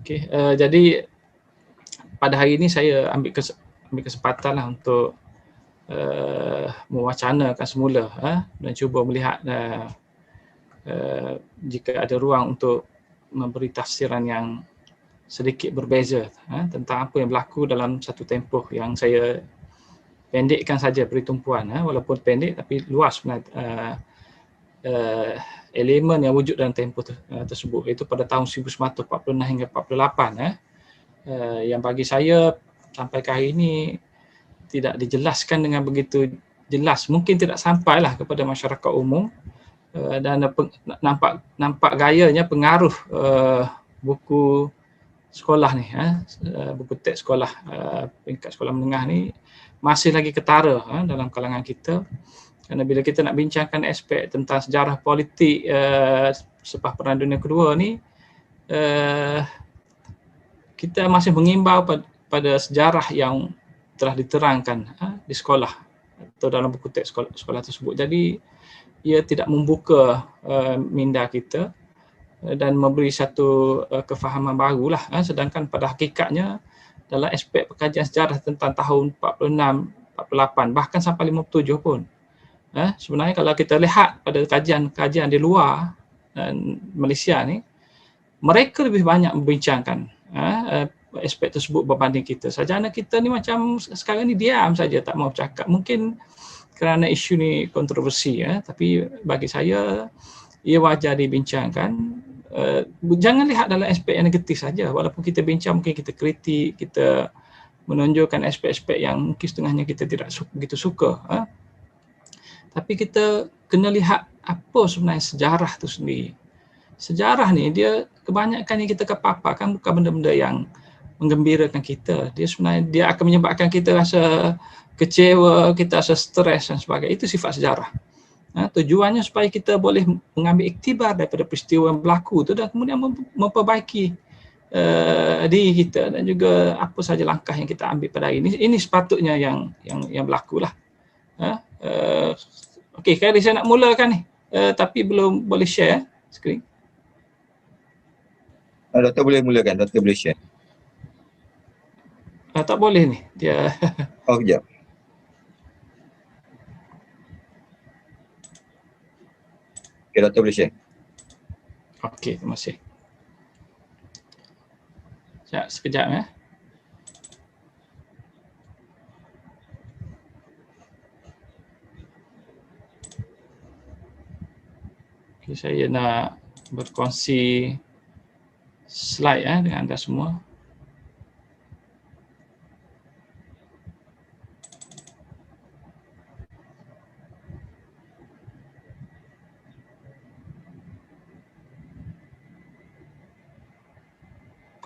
Okey, jadi pada hari ini saya ambil kesempatan lah untuk mewacanakan semula dan cuba melihat jika ada ruang untuk memberi tafsiran yang sedikit berbeza tentang apa yang berlaku dalam satu tempoh yang saya pendekkan saja beri tumpuan, walaupun pendek tapi luas elemen yang wujud dalam tempoh tersebut, iaitu pada tahun 1946 hingga 48 yang bagi saya sampai ke hari ini tidak dijelaskan dengan begitu jelas, mungkin tidak sampailah kepada masyarakat umum, dan nampak gayanya pengaruh buku sekolah ni, buku teks sekolah peringkat sekolah menengah ni masih lagi ketara dalam kalangan kita. Kerana bila kita nak bincangkan aspek tentang sejarah politik selepas Perang Dunia Kedua ni, kita masih mengimbau pada sejarah yang telah diterangkan di sekolah atau dalam buku teks sekolah tersebut. Jadi ia tidak membuka minda kita dan memberi satu kefahaman barulah, sedangkan pada hakikatnya dalam aspek pekajian sejarah tentang tahun 46, 48 bahkan sampai 57 pun, sebenarnya kalau kita lihat pada kajian di luar Malaysia ni, mereka lebih banyak membincangkan aspek tersebut berbanding kita. Sarjana kita ni macam sekarang ni diam saja, tak mau bercakap. Mungkin kerana isu ni kontroversi, tapi bagi saya ia wajar dibincangkan. Jangan lihat dalam aspek yang negatif saja. Walaupun kita bincang, mungkin kita kritik, kita menunjukkan aspek-aspek yang mungkin setengahnya kita tidak begitu suka. Tapi kita kena lihat apa sebenarnya sejarah tu sendiri. Sejarah ni dia kebanyakan yang kita kepaparkan bukan benda-benda yang menggembirakan kita. Dia sebenarnya dia akan menyebabkan kita rasa kecewa, kita rasa stres dan sebagainya. Itu sifat sejarah. Tujuannya supaya kita boleh mengambil iktibar daripada peristiwa yang berlaku tu dan kemudian memperbaiki diri kita dan juga apa saja langkah yang kita ambil pada hari ini. Ini sepatutnya yang berlaku lah. Okey, kali saya nak mulakan ni, tapi belum boleh share skrin. Doktor boleh mulakan, doktor boleh share. Tak boleh ni, dia. Oh, kejap. Okay, doktor boleh share. Okey, terima kasih. Sekejap ya. Okay, saya nak berkongsi slide dengan anda semua.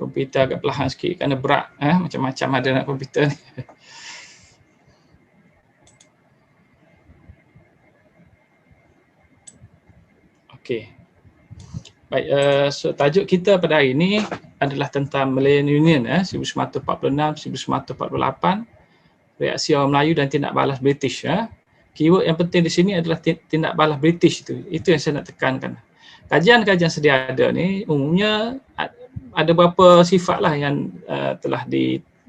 Komputer agak perlahan sikit kerana berat, macam-macam ada nak komputer ni. Okey. Baik, so tajuk kita pada hari ini adalah tentang Malayan Union 1946, 1948, reaksi orang Melayu dan tindak balas British. Keyword yang penting di sini adalah tindak balas British itu. Itu yang saya nak tekankan. Kajian-kajian sedia ada ni umumnya ada beberapa sifat lah yang telah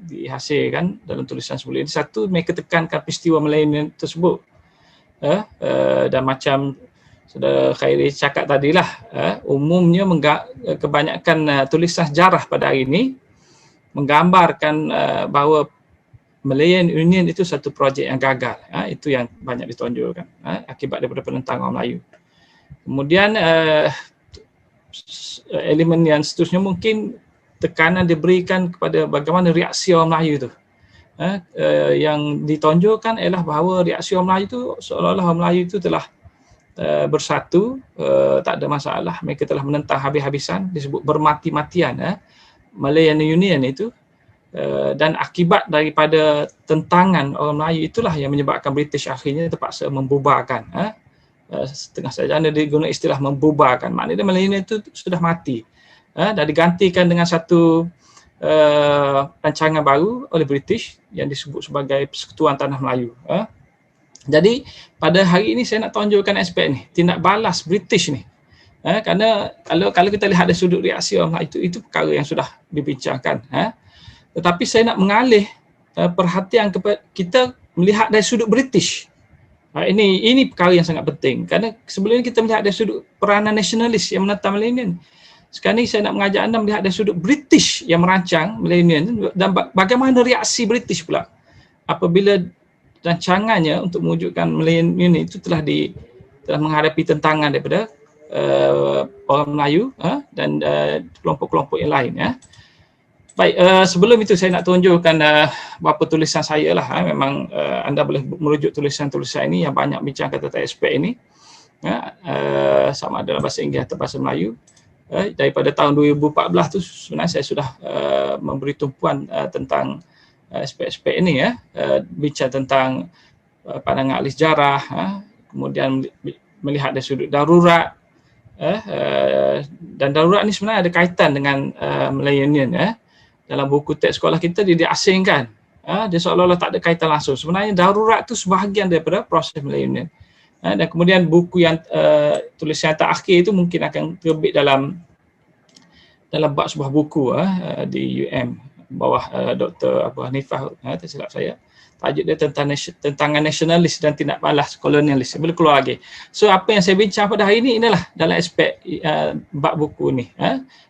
dihasilkan dalam tulisan sebelum ini. Satu, mereka tekankan peristiwa Malayan tersebut. Dan macam Saudara Khairi cakap tadilah, umumnya kebanyakan tulisan sejarah pada hari ini menggambarkan bahawa Malayan Union itu satu projek yang gagal. Itu yang banyak ditonjolkan akibat daripada penentangan orang Melayu. Kemudian elemen yang seterusnya mungkin tekanan diberikan kepada bagaimana reaksi orang Melayu itu. Yang ditonjolkan ialah bahawa reaksi orang Melayu itu seolah-olah orang Melayu itu telah bersatu, tak ada masalah, mereka telah menentang habis-habisan, disebut bermati-matian Malayan Union itu, dan akibat daripada tentangan orang Melayu itulah yang menyebabkan British akhirnya terpaksa membubarkan. Setengah sarjana dia guna istilah membubarkan, maknanya Malayan itu sudah mati dan digantikan dengan satu rancangan baru oleh British yang disebut sebagai Persekutuan Tanah Melayu. Jadi pada hari ini saya nak tonjolkan aspek ni, tindak balas British ni Kerana kalau kita lihat dari sudut reaksi orang Melayu itu perkara yang sudah dibincangkan. Tetapi saya nak mengalih perhatian kepada kita melihat dari sudut British. Ini perkara yang sangat penting. Kerana sebelum ini kita melihat dari sudut peranan nasionalis yang menentang milenial. Sekarang ni saya nak mengajak anda melihat dari sudut British yang merancang milenial dan bagaimana reaksi British pula apabila rancangannya untuk mewujudkan milenial itu telah menghadapi tentangan daripada orang Melayu dan kelompok-kelompok yang lain. Baik, sebelum itu saya nak tunjukkan beberapa tulisan saya lah. Memang anda boleh merujuk tulisan-tulisan ini yang banyak bincang tentang aspek ini. Sama ada dalam bahasa Inggeris atau bahasa Melayu. Daripada tahun 2014 tu sebenarnya saya sudah memberi tumpuan tentang aspek-aspek ini, bincang tentang pandangan ahli sejarah, kemudian melihat dari sudut darurat, dan darurat ni sebenarnya ada kaitan dengan milenial. Dalam buku teks sekolah kita dia diasingkan, dia seolah-olah tak ada kaitan langsung. Sebenarnya darurat tu sebahagian daripada proses milenial. Dan kemudian buku yang tulisan terakhir itu mungkin akan terbit dalam bab sebuah buku di UM bawah Dr. Abu Hanifah, tak silap saya. Tajuk dia tentang tentangan nasionalis dan tindak balas kolonialis. Boleh keluar lagi. So apa yang saya bincang pada hari ini inilah dalam aspek bab buku ni.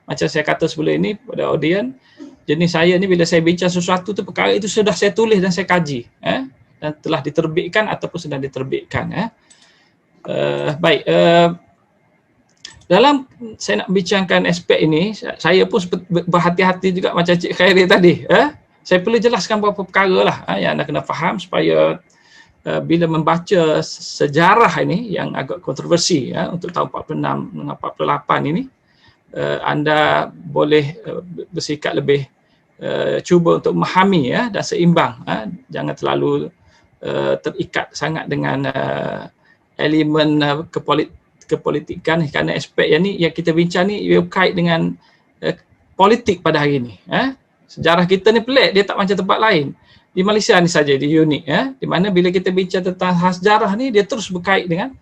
Macam saya kata sebelum ini pada audien, jenis saya ni bila saya bincang sesuatu tu perkara itu sudah saya tulis dan saya kaji, dan telah diterbitkan ataupun sedang diterbitkan. Baik, dalam saya nak bincangkan aspek ini, saya pun berhati-hati juga macam Cik Khairi tadi. Saya perlu jelaskan beberapa perkara lah yang anda kena faham supaya bila membaca sejarah ini yang agak kontroversi untuk tahun 46 dengan 48 ini, anda boleh bersikap lebih cuba untuk memahami dan seimbang. Jangan terlalu terikat sangat dengan elemen kepolitikan, kerana aspek yang kita bincang ni ia berkait dengan politik pada hari ini. Sejarah kita ni pelik, dia tak macam tempat lain. Di Malaysia ni saja dia unik, di mana bila kita bincang tentang sejarah ni dia terus berkait dengan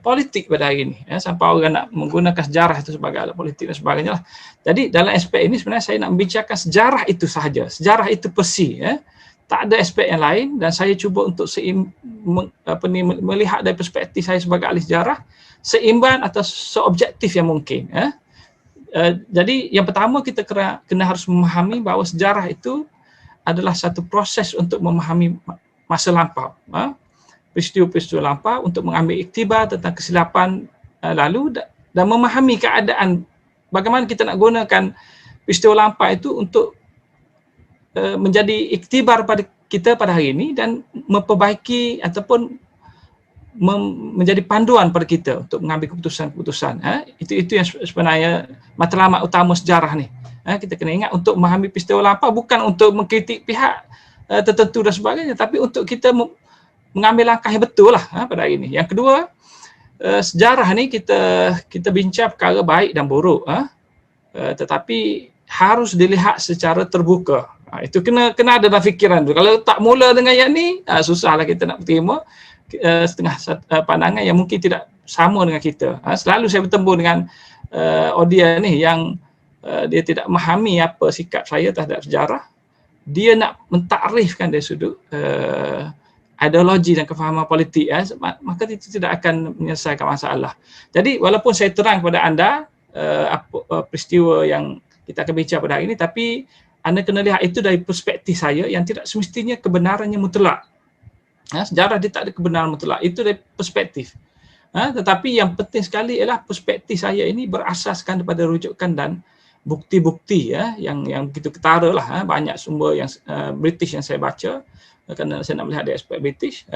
politik pada hari ini, sampai orang nak menggunakan sejarah itu sebagai alat politik dan sebagainya lah. Jadi dalam aspek ini sebenarnya saya nak membincangkan sejarah itu sahaja, sejarah itu persi, tak ada aspek yang lain, dan saya cuba untuk melihat dari perspektif saya sebagai ahli sejarah seimbang atau seobjektif yang mungkin. Jadi yang pertama kita kena harus memahami bahawa sejarah itu adalah satu proses untuk memahami masa lampau, peristiwa-peristiwa lampau, untuk mengambil iktibar tentang kesilapan lalu dan memahami keadaan bagaimana kita nak gunakan peristiwa lampau itu untuk menjadi iktibar pada kita pada hari ini dan memperbaiki ataupun menjadi panduan pada kita untuk mengambil keputusan-keputusan. Itu yang sebenarnya matlamat utama sejarah ni. Kita kena ingat untuk memahami peristiwa lampau bukan untuk mengkritik pihak tertentu dan sebagainya, tapi untuk kita mengambil langkah yang betul lah pada hari ini. Yang kedua, sejarah ni kita bincang perkara baik dan buruk, tetapi harus dilihat secara terbuka. Itu kena ada dalam fikiran tu. Kalau tak mula dengan yang ni, susahlah kita nak terima setengah pandangan yang mungkin tidak sama dengan kita. Selalu saya bertemu dengan audien ni yang dia tidak memahami apa sikap saya terhadap sejarah. Dia nak mentakrifkan dari sudut ideologi dan kefahaman politik, maka itu tidak akan menyelesaikan masalah. Jadi walaupun saya terang kepada anda peristiwa yang kita akan bincang pada hari ini, tapi anda kena lihat itu dari perspektif saya yang tidak semestinya kebenarannya mutlak. Sejarah dia tak ada kebenaran mutlak, itu dari perspektif. Tetapi yang penting sekali ialah perspektif saya ini berasaskan daripada rujukan dan bukti-bukti yang begitu ketara lah. Banyak sumber yang British yang saya baca kerana saya nak melihat dari aspek British,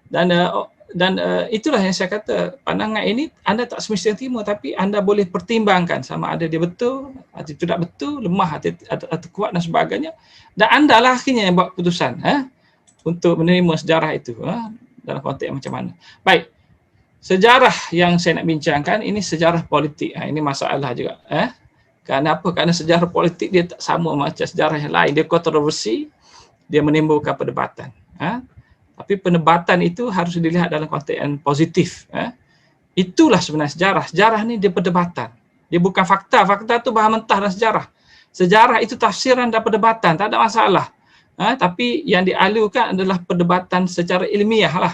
dan itulah yang saya kata, pandangan ini anda tak semestinya terima, tapi anda boleh pertimbangkan sama ada dia betul atau tidak betul, lemah atau kuat dan sebagainya, dan anda lah akhirnya yang buat keputusan untuk menerima sejarah itu dalam konteks macam mana. Baik, sejarah yang saya nak bincangkan ini sejarah politik. Ini masalah juga. Kerana apa? Kerana sejarah politik dia tak sama macam sejarah yang lain. Dia kontroversi, dia menimbulkan perdebatan. Tapi perdebatan itu harus dilihat dalam konteks yang positif. Itulah sebenarnya sejarah. Sejarah ni dia perdebatan. Dia bukan fakta. Fakta tu bahan mentah dan sejarah. Sejarah itu tafsiran dan perdebatan, tak ada masalah. Tapi yang dialukan adalah perdebatan secara ilmiah lah.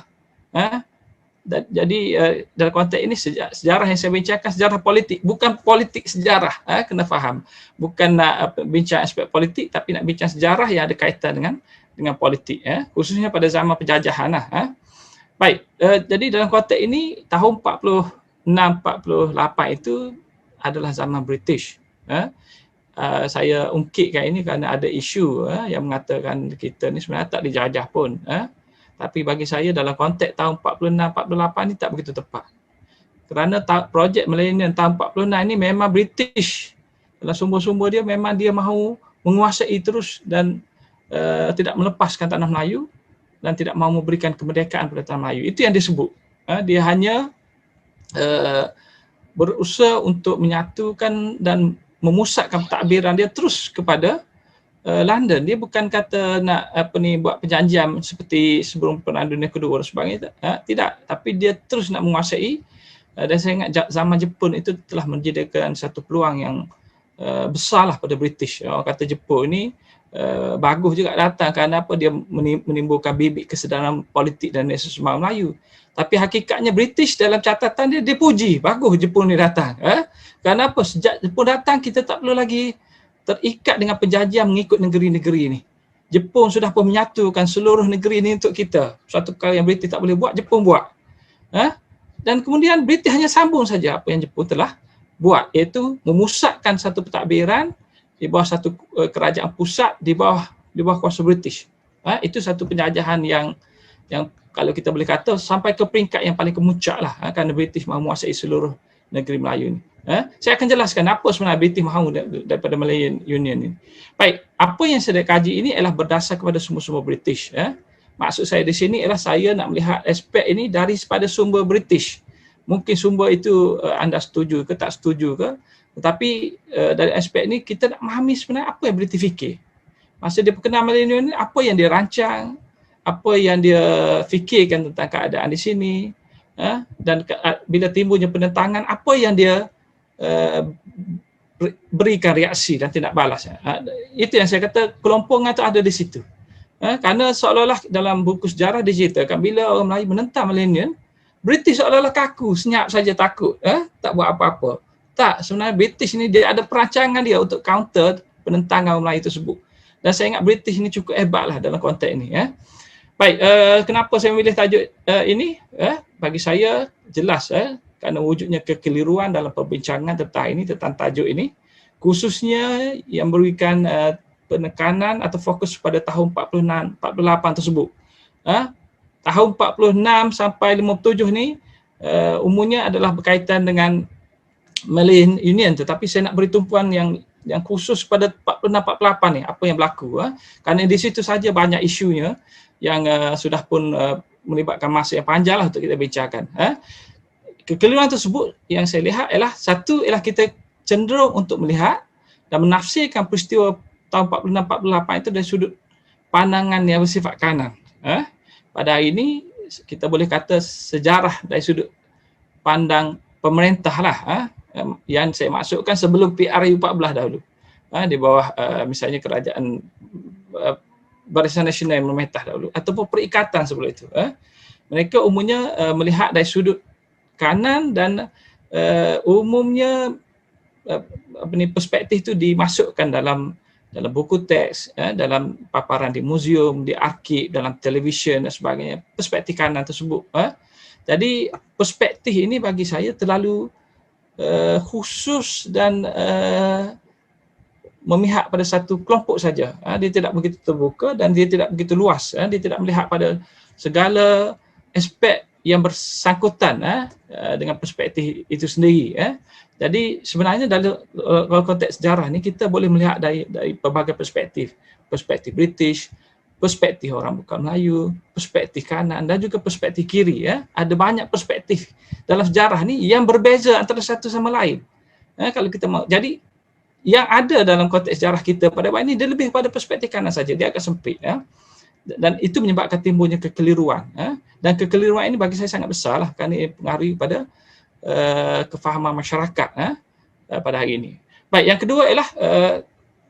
Jadi dalam konteks ini sejarah yang saya bincangkan sejarah politik, bukan politik sejarah. Kena faham. Bukan nak bincang aspek politik, tapi nak bincang sejarah yang ada kaitan dengan politik. Khususnya pada zaman penjajahan lah. Baik, jadi dalam konteks ini tahun 46-48 itu adalah zaman British. Saya ungkitkan ini kerana ada isu yang mengatakan kita ni sebenarnya tak dijajah pun. Tapi bagi saya dalam konteks tahun 46-48 ni tak begitu tepat. Kerana projek Millennium tahun 46 ni memang British. Dalam sumber-sumber dia memang dia mahu menguasai terus dan tidak melepaskan tanah Melayu dan tidak mahu memberikan kemerdekaan kepada tanah Melayu. Itu yang disebut. Dia hanya berusaha untuk menyatukan dan memusatkan takbiran dia terus kepada London. Dia bukan kata nak buat perjanjian seperti sebelum Perang Dunia Kedua dan sebagainya. Tidak, tapi dia terus nak menguasai. Dan saya ingat zaman Jepun itu telah menjadikan satu peluang yang besarlah pada British. Orang kata Jepun ni bagus juga datang kerana apa, dia menimbulkan bibit kesedaran politik dan nasionalisme Melayu. Tapi hakikatnya British dalam catatan dia puji, bagus Jepun ni datang. Kerana apa? Sejak Jepun datang kita tak perlu lagi terikat dengan perjanjian mengikut negeri-negeri ni. Jepun sudah pun menyatukan seluruh negeri ni untuk kita. Suatu perkara yang British tak boleh buat, Jepun buat. Dan kemudian British hanya sambung saja apa yang Jepun telah buat, iaitu memusatkan satu pentadbiran di bawah satu kerajaan pusat di bawah kuasa British. Itu satu penjajahan yang kalau kita boleh kata sampai ke peringkat yang paling kemuncak lah, kerana British mahu menguasai seluruh negeri Melayu ni. Saya akan jelaskan apa sebenarnya British mahu daripada Malayan Union ni. Baik, apa yang saya kaji ini ialah berdasar kepada sumber-sumber British. Maksud saya di sini ialah saya nak melihat aspek ini daripada sumber British. Mungkin sumber itu anda setuju ke tak setuju ke, tetapi dari aspek ini kita nak memahami sebenarnya apa yang British fikir. Masa dia berkenal Malayan Union ni, apa yang dia rancang, apa yang dia fikirkan tentang keadaan di sini, dan bila timbulnya penentangan, apa yang dia berikan reaksi dan tindak balas. Itu yang saya kata kelompongan itu ada di situ. Kerana seolah-olah dalam buku sejarah diceritakan bila orang Melayu menentang Millennium, British seolah-olah kaku, senyap saja takut, tak buat apa-apa. Tak, sebenarnya British ni dia ada perancangan dia untuk counter penentangan orang Melayu tersebut. Dan saya ingat British ni cukup hebatlah dalam konteks ini. Baik, kenapa saya memilih tajuk ini? Bagi saya jelas kerana wujudnya kekeliruan dalam perbincangan tentang tajuk ini, khususnya yang memberikan penekanan atau fokus pada tahun 46-48 tersebut. Tahun 46 sampai 57 ni umumnya adalah berkaitan dengan Malayan Union, tetapi saya nak beri tumpuan yang khusus pada 46-48 ni, apa yang berlaku. Kerana di situ saja banyak isunya yang sudah pun melibatkan masa yang panjang lah untuk kita bincangkan. Kekeliruan tersebut yang saya lihat ialah satu, ialah kita cenderung untuk melihat dan menafsirkan peristiwa tahun 46-48 itu dari sudut pandangan yang bersifat kanan. Pada hari ini kita boleh kata sejarah dari sudut pandang pemerintah lah, yang saya maksudkan sebelum PRU 14 dahulu, di bawah misalnya kerajaan Barisan Nasional yang memerintah dahulu ataupun perikatan sebelum itu. Mereka umumnya melihat dari sudut kanan dan umumnya perspektif itu dimasukkan dalam buku teks, dalam paparan di muzium, di arsip, dalam televisyen dan sebagainya, perspektif kanan tersebut. Jadi perspektif ini bagi saya terlalu khusus dan memihak pada satu kelompok saja. Dia tidak begitu terbuka dan dia tidak begitu luas. Dia tidak melihat pada segala aspek yang bersangkutan dengan perspektif itu sendiri. Jadi sebenarnya dalam konteks sejarah ni kita boleh melihat dari pelbagai perspektif. Perspektif British, perspektif orang bukan Melayu, perspektif kanan dan juga perspektif kiri. Ada banyak perspektif dalam sejarah ni yang berbeza antara satu sama lain. Kalau kita mau. Jadi yang ada dalam konteks sejarah kita pada waktu ini dia lebih pada perspektif kanan saja, dia agak sempit. Dan itu menyebabkan timbulnya kekeliruan. Dan kekeliruan ini bagi saya sangat besar lah, kerana ia pengaruhi pada kefahaman masyarakat pada hari ini. Baik, yang kedua ialah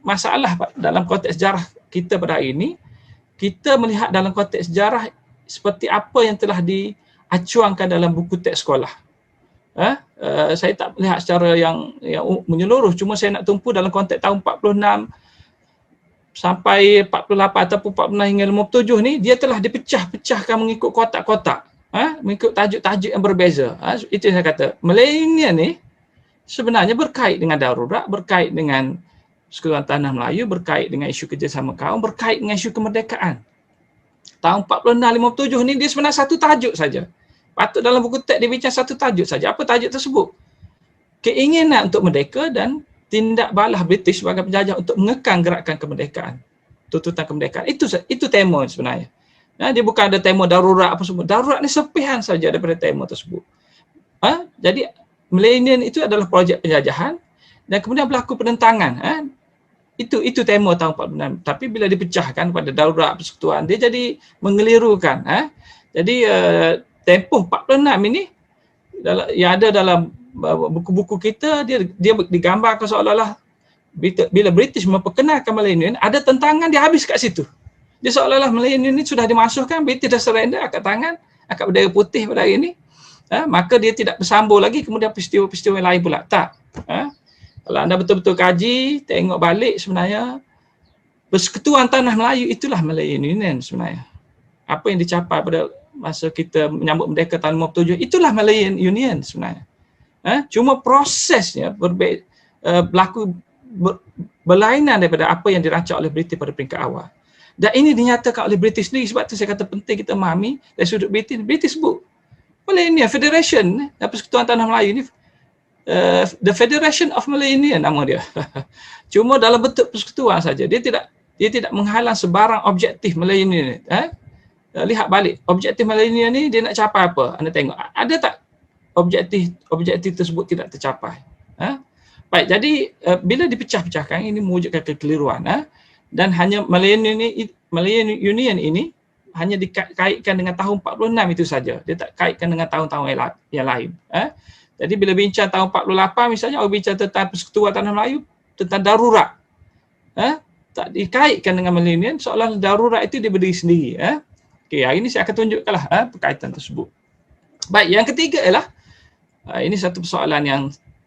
masalah dalam konteks sejarah kita pada hari ini. Kita melihat dalam konteks sejarah seperti apa yang telah diacuangkan dalam buku teks sekolah. Saya tak melihat secara yang menyeluruh, cuma saya nak tumpu dalam konteks tahun 46 sampai 48 ataupun 46 hingga 57 ni, dia telah dipecah-pecahkan mengikut kotak-kotak, mengikut tajuk-tajuk yang berbeza. Itu yang saya kata. Milenial ni sebenarnya berkait dengan darurat, berkait dengan Persekutuan Tanah Melayu, berkait dengan isu kerjasama kaum, berkait dengan isu kemerdekaan. Tahun 46-57 ni dia sebenarnya satu tajuk saja. Patut dalam buku teks dia bincang satu tajuk saja. Apa tajuk tersebut? Keinginan untuk merdeka dan tindak balas British sebagai penjajah untuk mengekang gerakan kemerdekaan. Tuntutan kemerdekaan. Itu tema sebenarnya. Dia bukan ada tema darurat apa semua. Darurat ni sepihan saja daripada tema tersebut. Jadi milenial itu adalah projek penjajahan dan kemudian berlaku penentangan. Itu tema tahun 46. Tapi bila dipecahkan pada darurat persekutuan, dia jadi mengelirukan. Jadi tempoh 46 ini yang ada dalam buku-buku kita, dia digambarkan seolah-olah bila British memperkenalkan milenial, ada tentangan, dia habis kat situ. Dia seolah-olah milenial ini sudah dimasukkan, British dah surrender, angkat tangan, angkat bendera putih pada hari ini. Maka dia tidak bersambung lagi kemudian peristiwa-peristiwa lain pula. Tak. Kalau anda betul-betul kaji, tengok balik sebenarnya Persekutuan Tanah Melayu itulah milenial sebenarnya. Apa yang dicapai pada masa kita menyambut merdeka tahun 57, itulah milenial sebenarnya. Cuma prosesnya berlaku berlainan daripada apa yang dirancang oleh British pada peringkat awal. Dan ini dinyatakan oleh British sendiri, sebab tu saya kata penting kita memahami dari sudut British sebut milenial Federation, Persekutuan Tanah Melayu ni, the Federation of Millennial nama dia. Cuma dalam bentuk persekutuan saja. Dia tidak menghalang sebarang objektif millennial. Lihat balik objektif millennial ni dia nak capai apa? Anda tengok ada tak objektif tersebut tidak tercapai. Baik, jadi bila dipecah-pecahkan ini mewujudkan kekeliruan. Dan hanya millennial union ini hanya dikaitkan dengan tahun 46 itu saja. Dia tak kaitkan dengan tahun-tahun yang lain. Jadi bila bincang tahun 48 misalnya, orang bincang tentang Persekutuan Tanah Melayu, tentang darurat. Tak dikaitkan dengan milenial, seolah darurat itu dia berdiri sendiri. Okey, hari ini saya akan tunjukkanlah perkaitan tersebut. Baik, yang ketiga ialah, ini satu persoalan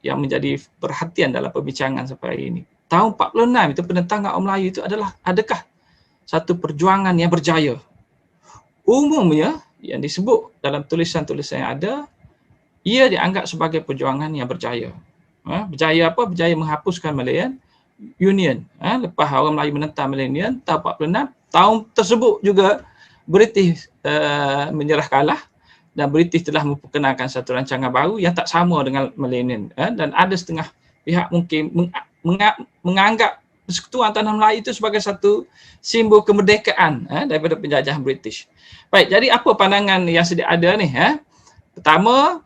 yang menjadi perhatian dalam perbincangan sampai hari ini. Tahun 46 itu penentangan orang Melayu itu adakah satu perjuangan yang berjaya? Umumnya yang disebut dalam tulisan-tulisan yang ada, ia dianggap sebagai perjuangan yang berjaya. Berjaya apa? Berjaya menghapuskan milenial union. Lepas orang Melayu menentang milenial tahun 46, tahun tersebut juga British menyerah kalah dan British telah memperkenalkan satu rancangan baru yang tak sama dengan milenial. Dan ada setengah pihak mungkin menganggap Persekutuan Tanah Melayu itu sebagai satu simbol kemerdekaan daripada penjajahan British. Baik, jadi apa pandangan yang sedia ada ni? Pertama,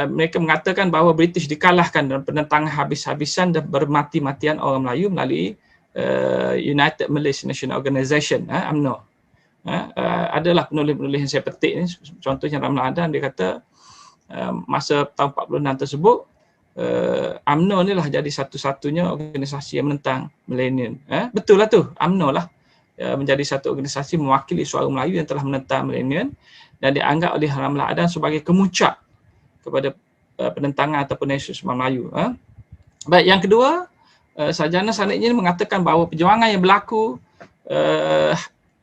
mereka mengatakan bahawa British dikalahkan dalam penentangan habis-habisan dan bermati-matian orang Melayu melalui United Malaysian National Organisation, UMNO. Adalah penulis-penulis yang saya petik ni, contohnya Ramlan Adam, dia kata masa tahun 46 tersebut, UMNO ni lah jadi satu-satunya organisasi yang menentang milenial. Betul lah tu, UMNO lah menjadi satu organisasi mewakili suara Melayu yang telah menentang milenial dan dianggap oleh Ramlan Adam sebagai kemuncak kepada penentangan ataupun nasionalisme Melayu. Baik, yang kedua, Sarjana Sanidnya mengatakan bahawa perjuangan yang berlaku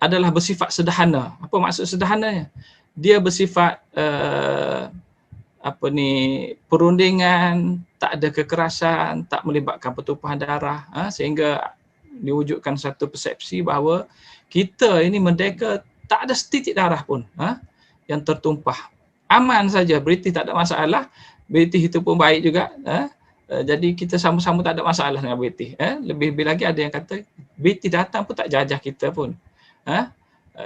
adalah bersifat sederhana. Apa maksud sederhananya? Dia bersifat perundingan, tak ada kekerasan, tak melibatkan pertumpahan darah, sehingga diwujudkan satu persepsi bahawa kita ini merdeka tak ada setitik darah pun yang tertumpah. Aman saja, British tak ada masalah, British itu pun baik juga. Jadi kita sama-sama tak ada masalah dengan British. Lebih-lebih lagi ada yang kata British datang pun tak jajah kita pun.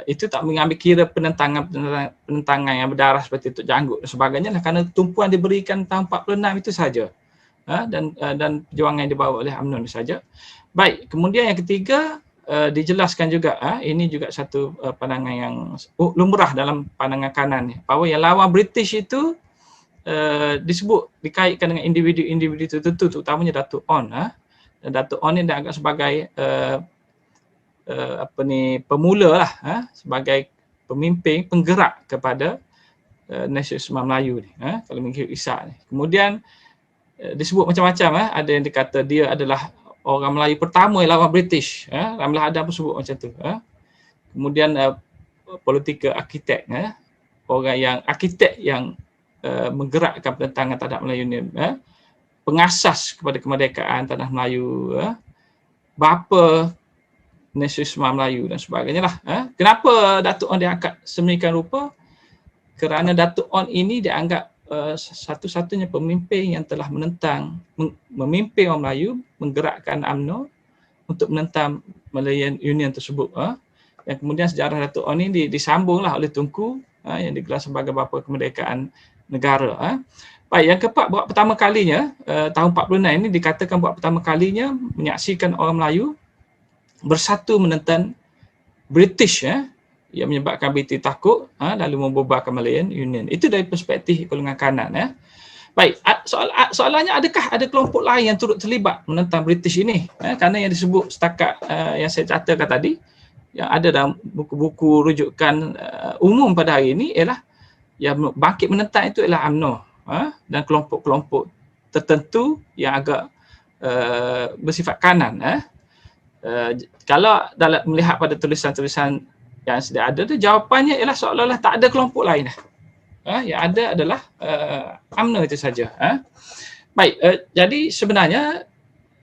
Itu tak mengambil kira penentangan yang berdarah seperti Tok Janggut dan sebagainya lah, kerana tumpuan diberikan tahun 46 itu saja. Dan perjuangan yang dibawa oleh UMNO itu saja. Baik, kemudian yang ketiga, dijelaskan juga, ini juga satu pandangan yang lumrah dalam pandangan kanan ni, bahawa yang lawan British itu disebut dikaitkan dengan individu-individu tertentu, terutamanya Datuk On. Dan Datuk On ni dianggap sebagai pemula lah, sebagai pemimpin penggerak kepada nasionalisme Melayu ni, kalau mengikut Ishak ni. Kemudian disebut macam-macam, ada yang dikata dia adalah orang Melayu pertama yang lawan British, Ramlah Adam pun sebut macam tu. Kemudian politika arkitek, orang arkitek yang menggerakkan penentangan terhadap Melayu ni, pengasas kepada kemerdekaan tanah Melayu, bapa nasionalisme Melayu dan sebagainya lah. Kenapa Datuk On diangkat sedemikian rupa? Kerana Datuk On ini dianggap satu-satunya pemimpin yang telah memimpin orang Melayu menggerakkan UMNO untuk menentang Malayan Union tersebut. Yang kemudian sejarah Datuk On ini disambunglah oleh Tunku, yang digelar sebagai bapa kemerdekaan negara. Baik, yang keempat, buat pertama kalinya tahun 46 ini dikatakan buat pertama kalinya menyaksikan orang Melayu bersatu menentang British, yang menyebabkan British takut, lalu membubarkan Malayan Union. Itu dari perspektif golongan kanan. Baik, soalannya adakah ada kelompok lain yang turut terlibat menentang British ini? Kerana yang disebut setakat yang saya catatkan tadi, yang ada dalam buku-buku rujukan umum pada hari ini ialah yang bangkit menentang itu ialah UMNO, dan kelompok-kelompok tertentu yang agak bersifat kanan. Kalau dalam melihat pada tulisan-tulisan yang sedia ada tu, jawapannya ialah seolah-olah tak ada kelompok lain. Yang ada adalah UMNO itu saja. Baik, jadi sebenarnya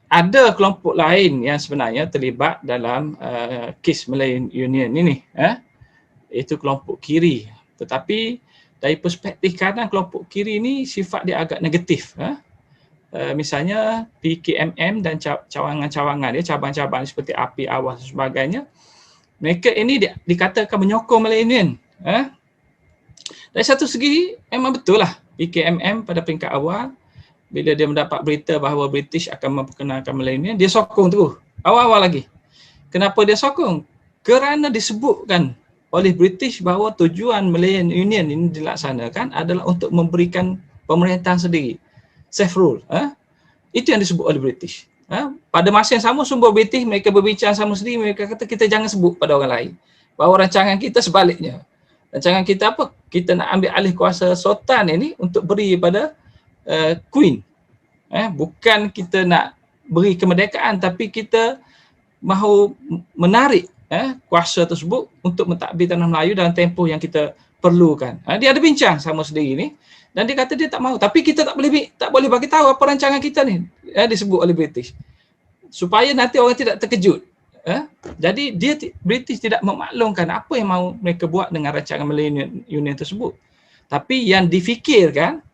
ada kelompok lain yang sebenarnya terlibat dalam kes Malayan Union ini, iaitu kelompok kiri. Tetapi dari perspektif kanan, kelompok kiri ini sifat dia agak negatif. Misalnya PKMM dan cawangan-cawangan dia, cabang-cabang seperti API, AWAS dan sebagainya, mereka ini dikatakan menyokong Malayan Union. Dari satu segi memang betul lah, PKMM pada peringkat awal bila dia mendapat berita bahawa British akan memperkenalkan Malayan Union, dia sokong terus awal-awal lagi. Kenapa dia sokong? Kerana disebutkan oleh British bahawa tujuan Malayan Union ini dilaksanakan adalah untuk memberikan pemerintahan sendiri, self rule. Itu yang disebut oleh British. Pada masa yang sama, sumber British mereka berbincang sama sendiri, mereka kata kita jangan sebut pada orang lain bahawa rancangan kita sebaliknya. Rancangan kita apa? Kita nak ambil alih kuasa sultan ini untuk beri pada Queen. Bukan kita nak beri kemerdekaan, tapi kita mahu menarik kuasa tersebut untuk mentadbir tanah Melayu dalam tempoh yang kita perlukan. Dia ada bincang sama sendiri ni, dan dia kata dia tak mahu, tapi kita tak boleh bagi tahu apa rancangan kita ni, disebut oleh British, supaya nanti orang tidak terkejut. Jadi British tidak memaklumkan apa yang mahu mereka buat dengan rancangan Malayan Union tersebut. Tapi yang difikirkan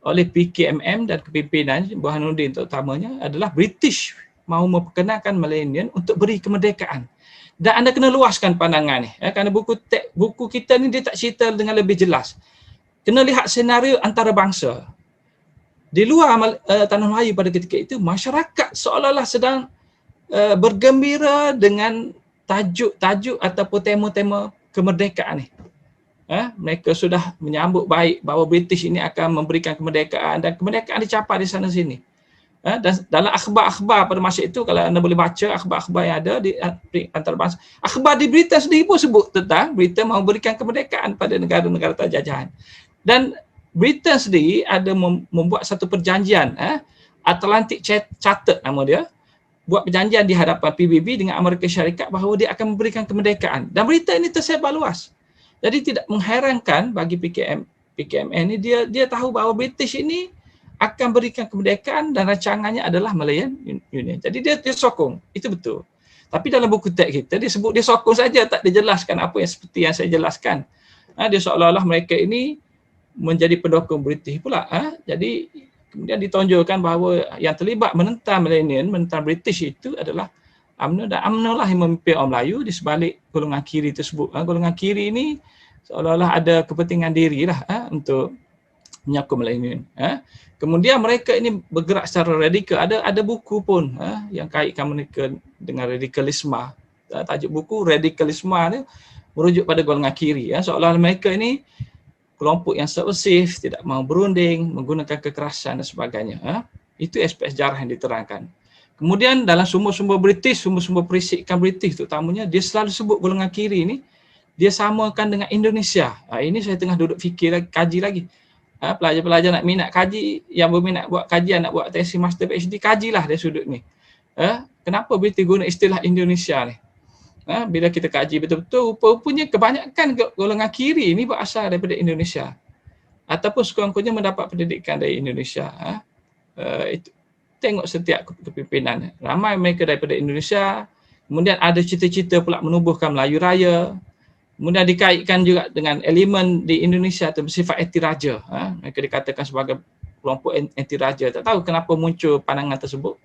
oleh PKMM dan kepimpinan Burhanuddin terutamanya adalah British mahu memperkenalkan Malayan Union untuk beri kemerdekaan. Dan anda kena luaskan pandangan ni, kerana buku kita ni dia tak cerita dengan lebih jelas. Kena lihat senario antarabangsa. Di luar tanah Melayu pada ketika itu, masyarakat seolah-olah sedang bergembira dengan tajuk-tajuk ataupun tema-tema kemerdekaan ni. Mereka sudah menyambut baik bahawa British ini akan memberikan kemerdekaan, dan kemerdekaan dicapai di sana sini. Dan dalam akhbar-akhbar pada masa itu, kalau anda boleh baca akhbar-akhbar yang ada di antarabangsa, akhbar di Britain sendiri pun sebut tentang Britain mahu berikan kemerdekaan pada negara-negara terjajahan. Dan Britain sendiri ada membuat satu perjanjian, Atlantic Charter nama dia, buat perjanjian di hadapan PBB dengan Amerika Syarikat bahawa dia akan memberikan kemerdekaan. Dan berita ini tersebar luas. Jadi tidak mengherankan bagi PKMN ini, dia tahu bahawa British ini akan berikan kemerdekaan dan rancangannya adalah Malayan Union. Jadi dia sokong, itu betul. Tapi dalam buku teks kita dia sebut dia sokong saja, tak dijelaskan apa yang seperti yang saya jelaskan. Dia seolah-olah mereka ini menjadi pendukung British pula. Jadi kemudian ditonjolkan bahawa yang terlibat menentang Malayan Union, menentang British itu adalah UMNO, dan UMNO lah yang memimpin orang Melayu di sebalik golongan kiri tersebut. Golongan kiri ini seolah-olah ada kepentingan diri lah untuk menyokong Malayan Union. Kemudian mereka ini bergerak secara radikal. Ada buku pun yang kaitkan mereka dengan radikalisme. Tajuk buku radikalisme ni merujuk pada golongan kiri. Seolah-olah mereka ini kelompok yang subversif, tidak mau berunding, menggunakan kekerasan dan sebagainya. Itu aspek sejarah yang diterangkan. Kemudian dalam sumber-sumber British, sumber-sumber perisikan British terutamanya, dia selalu sebut golongan kiri ini, dia samakan dengan Indonesia. Ini saya tengah duduk fikir lagi, kaji lagi. Pelajar-pelajar nak minat kaji, yang berminat buat kajian, nak buat tesis master PhD, kajilah dari sudut ni. Kenapa British guna istilah Indonesia ni? Bila kita kaji betul-betul, rupa-rupanya kebanyakan golongan kiri ini berasal daripada Indonesia. Ataupun sekurang-kurangnya mendapat pendidikan dari Indonesia. Itu. Tengok setiap kepimpinan. Ramai mereka daripada Indonesia. Kemudian ada cita-cita pula menubuhkan Melayu Raya. Kemudian dikaitkan juga dengan elemen di Indonesia itu bersifat anti-raja. Mereka dikatakan sebagai kelompok anti-raja. Tak tahu kenapa muncul pandangan tersebut.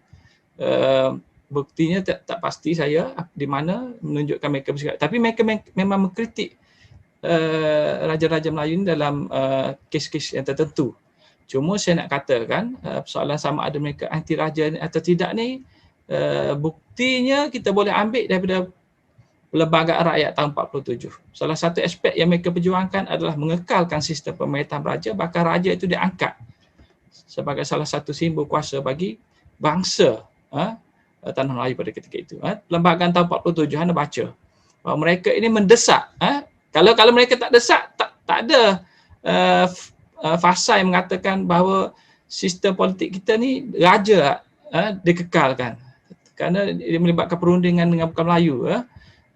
Buktinya tak pasti saya di mana menunjukkan mereka bersifat. Tapi mereka memang mengkritik raja-raja Melayu ini dalam kes-kes yang tertentu. Cuma saya nak katakan persoalan sama ada mereka anti-raja atau tidak ni, buktinya kita boleh ambil daripada Perlembagaan Rakyat tahun 47. Salah satu aspek yang mereka perjuangkan adalah mengekalkan sistem pemerintahan raja, bahkan raja itu diangkat sebagai salah satu simbol kuasa bagi bangsa Tanah Melayu pada ketika itu. Perlembagaan tahun 47 anda baca bahawa mereka ini mendesak. Kalau mereka tak desak, tak ada fasa yang mengatakan bahawa sistem politik kita ni raja dikekalkan kerana dia melibatkan perundingan dengan bukan Melayu.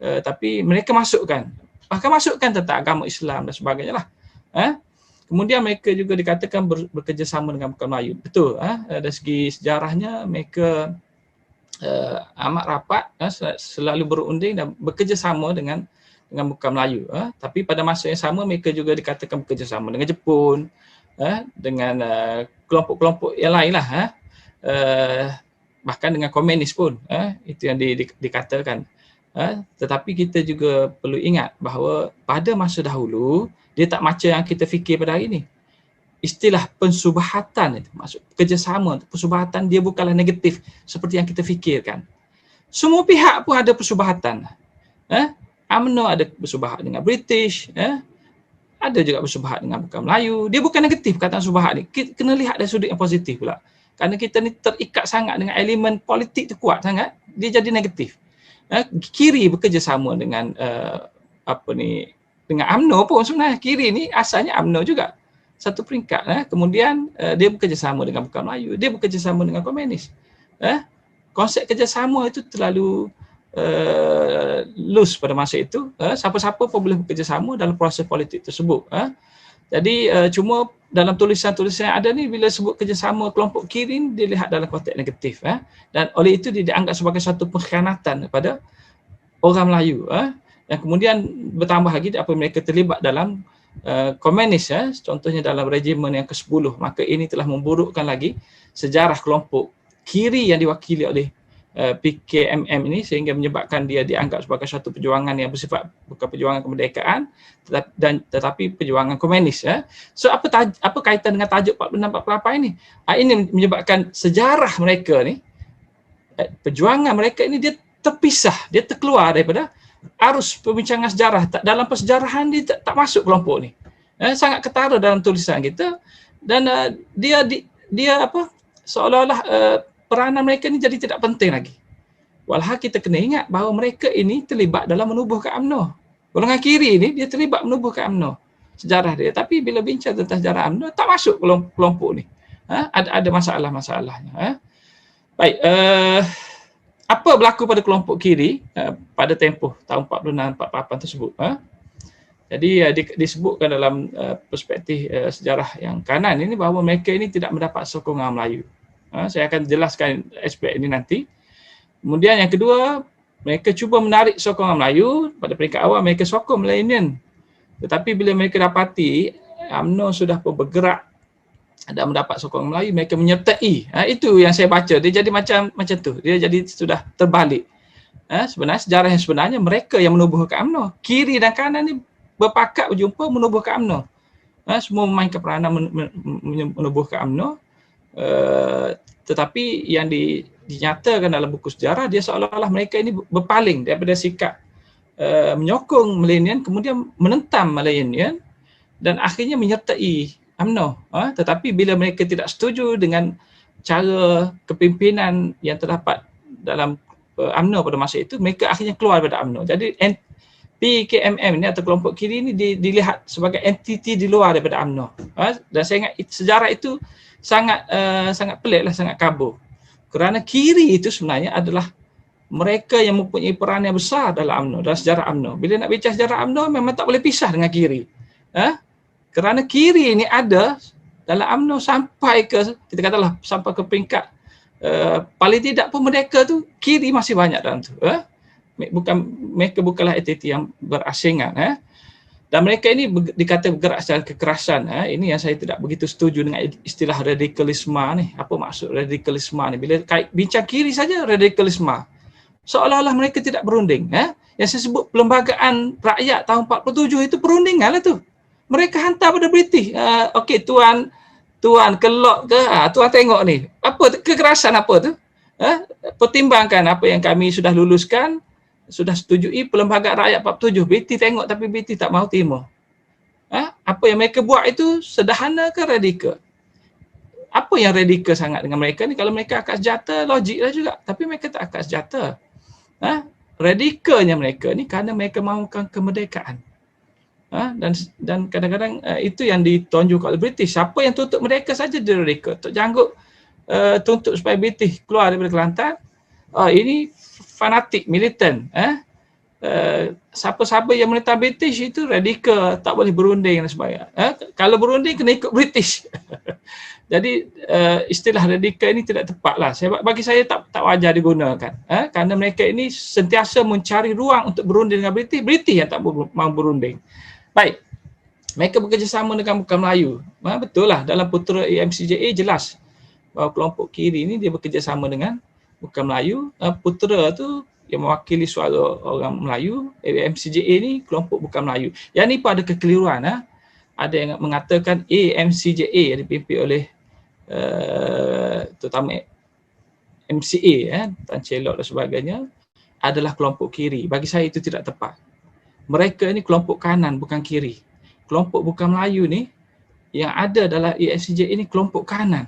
Tapi mereka bahkan masukkan tentang agama Islam dan sebagainya lah. Kemudian mereka juga dikatakan bekerjasama dengan bukan Melayu. Betul, dari segi sejarahnya mereka amat rapat, selalu berunding dan bekerjasama dengan bukan Melayu. Tapi pada masa yang sama mereka juga dikatakan bekerjasama dengan Jepun, dengan kelompok-kelompok yang lain lah. Bahkan dengan komunis pun, itu yang dikatakan. Tetapi kita juga perlu ingat bahawa pada masa dahulu dia tak macam yang kita fikir pada hari ini. Istilah pensubahatan itu, maksud kerjasama, pensubahatan dia bukanlah negatif seperti yang kita fikirkan. Semua pihak pun ada persubahatan. UMNO ada bersubahat dengan British, ada juga bersubahat dengan bukan Melayu. Dia bukan negatif kata subahat ni. Kita kena lihat dari sudut yang positif pula. Kerana kita ni terikat sangat dengan elemen politik tu kuat sangat, dia jadi negatif. Kiri bekerjasama dengan dengan UMNO pun sebenarnya. Kiri ni asalnya UMNO juga. Satu peringkat. Kemudian dia bekerjasama dengan bukan Melayu, dia bekerjasama dengan komunis. Konsep kerjasama itu terlalu loose pada masa itu. Siapa-siapa pun boleh bekerjasama dalam proses politik tersebut. Jadi cuma dalam tulisan-tulisan yang ada ni, bila sebut kerjasama kelompok kiri ni, dilihat dalam konteks negatif. Dan oleh itu dia dianggap sebagai satu pengkhianatan kepada orang Melayu. Yang kemudian bertambah lagi apabila mereka terlibat dalam komunis, contohnya dalam regimen yang ke-10, maka ini telah memburukkan lagi sejarah kelompok kiri yang diwakili oleh PKMM ini, sehingga menyebabkan dia dianggap sebagai satu perjuangan yang bersifat bukan perjuangan kemerdekaan tetapi perjuangan komunis. So apa kaitan dengan tajuk 46-48 ini? Ini menyebabkan sejarah mereka ni, perjuangan mereka ini dia terpisah, dia terkeluar daripada arus perbincangan sejarah. Dalam persejarahan dia tak masuk kelompok ni. Sangat ketara dalam tulisan kita, dan dia seolah-olah peranan mereka ni jadi tidak penting lagi. Walhal kita kena ingat bahawa mereka ini terlibat dalam menubuhkan UMNO. Golongan kiri ni dia terlibat menubuhkan UMNO, sejarah dia. Tapi bila bincang tentang sejarah UMNO, tak masuk kelompok ni. Ada masalah-masalahnya. Baik, apa berlaku pada kelompok kiri pada tempoh tahun 46-48 tersebut? Jadi disebutkan dalam perspektif sejarah yang kanan ini bahawa mereka ini tidak mendapat sokongan Melayu. Saya akan jelaskan aspek ini nanti. Kemudian yang kedua, mereka cuba menarik sokongan Melayu. Pada peringkat awal mereka sokong Melayu. Tetapi bila mereka dapati UMNO sudah bergerak dan mendapat sokongan Melayu, mereka menyertai. Itu yang saya baca. Dia jadi macam tu. Dia jadi sudah terbalik. Sebenarnya sejarah yang sebenarnya mereka yang menubuhkan UMNO. Kiri dan kanan ni berpakat berjumpa menubuhkan UMNO. Semua memainkan peranan menubuhkan UMNO. Tetapi yang dinyatakan dalam buku sejarah, dia seolah-olah mereka ini berpaling daripada sikap menyokong milenial, kemudian menentang milenial dan akhirnya menyertai UMNO. Tetapi bila mereka tidak setuju dengan cara kepimpinan yang terdapat dalam UMNO pada masa itu, mereka akhirnya keluar daripada UMNO. Jadi PKMM ni atau kelompok kiri ni dilihat sebagai entiti di luar daripada UMNO. Dan saya ingat sejarah itu sangat pelik lah, sangat kabur. Kerana kiri itu sebenarnya adalah mereka yang mempunyai peran yang besar dalam UMNO, dalam sejarah UMNO. Bila nak bincang sejarah UMNO memang tak boleh pisah dengan kiri. Kerana kiri ini ada dalam UMNO sampai ke, kita katalah sampai ke peringkat paling tidak pun mereka tu kiri masih banyak dalam tu. Mereka bukanlah entiti yang berasingan. Dan mereka ini dikata bergerak secara kekerasan. Ini yang saya tidak begitu setuju dengan istilah radikalisme ni. Apa maksud radikalisme ni? Bila bincang kiri saja radikalisme, seolah-olah mereka tidak berunding. Yang saya sebut Perlembagaan Rakyat tahun 47 itu perundingan lah tu. Mereka hantar pada British. Okey, tuan kelok ke? Tuan tengok ni. Apa kekerasan apa tu? Pertimbangkan apa yang kami sudah luluskan, sudah setujui Perlembagaan Rakyat 47. British tengok tapi British tak mahu terima. Apa yang mereka buat itu sederhana ke radikal? Apa yang radikal sangat dengan mereka ni? Kalau mereka akad senjata, logiklah juga. Tapi mereka tak akad senjata. Radikalnya mereka ni kerana mereka mahukan kemerdekaan. Dan kadang-kadang itu yang ditonjok oleh British. Siapa yang tuntut mereka saja dia radikal. Tok Janggut tuntut supaya British keluar daripada Kelantan. Ini fanatik, militan. Siapa-siapa yang menentang British itu radikal, tak boleh berunding dan sebagainya. Kalau berunding kena ikut British. Jadi istilah radikal ini tidak tepatlah. Bagi saya tak wajar digunakan. Kerana mereka ini sentiasa mencari ruang untuk berunding dengan British. British yang tak mahu berunding. Baik, mereka bekerjasama dengan Bukan Melayu. Betul lah, dalam putera AMCJA jelas bahawa kelompok kiri ini dia bekerjasama dengan Bukan Melayu. Putera tu yang mewakili suara orang Melayu, AMCJA ni kelompok Bukan Melayu. Yang ni pun ada kekeliruan. Ada yang mengatakan AMCJA yang dipimpin oleh terutama MCA, Tan Chelok dan sebagainya adalah kelompok kiri. Bagi saya itu tidak tepat. Mereka ni kelompok kanan bukan kiri. Kelompok Bukan Melayu ni yang ada dalam AMCJA ini kelompok kanan.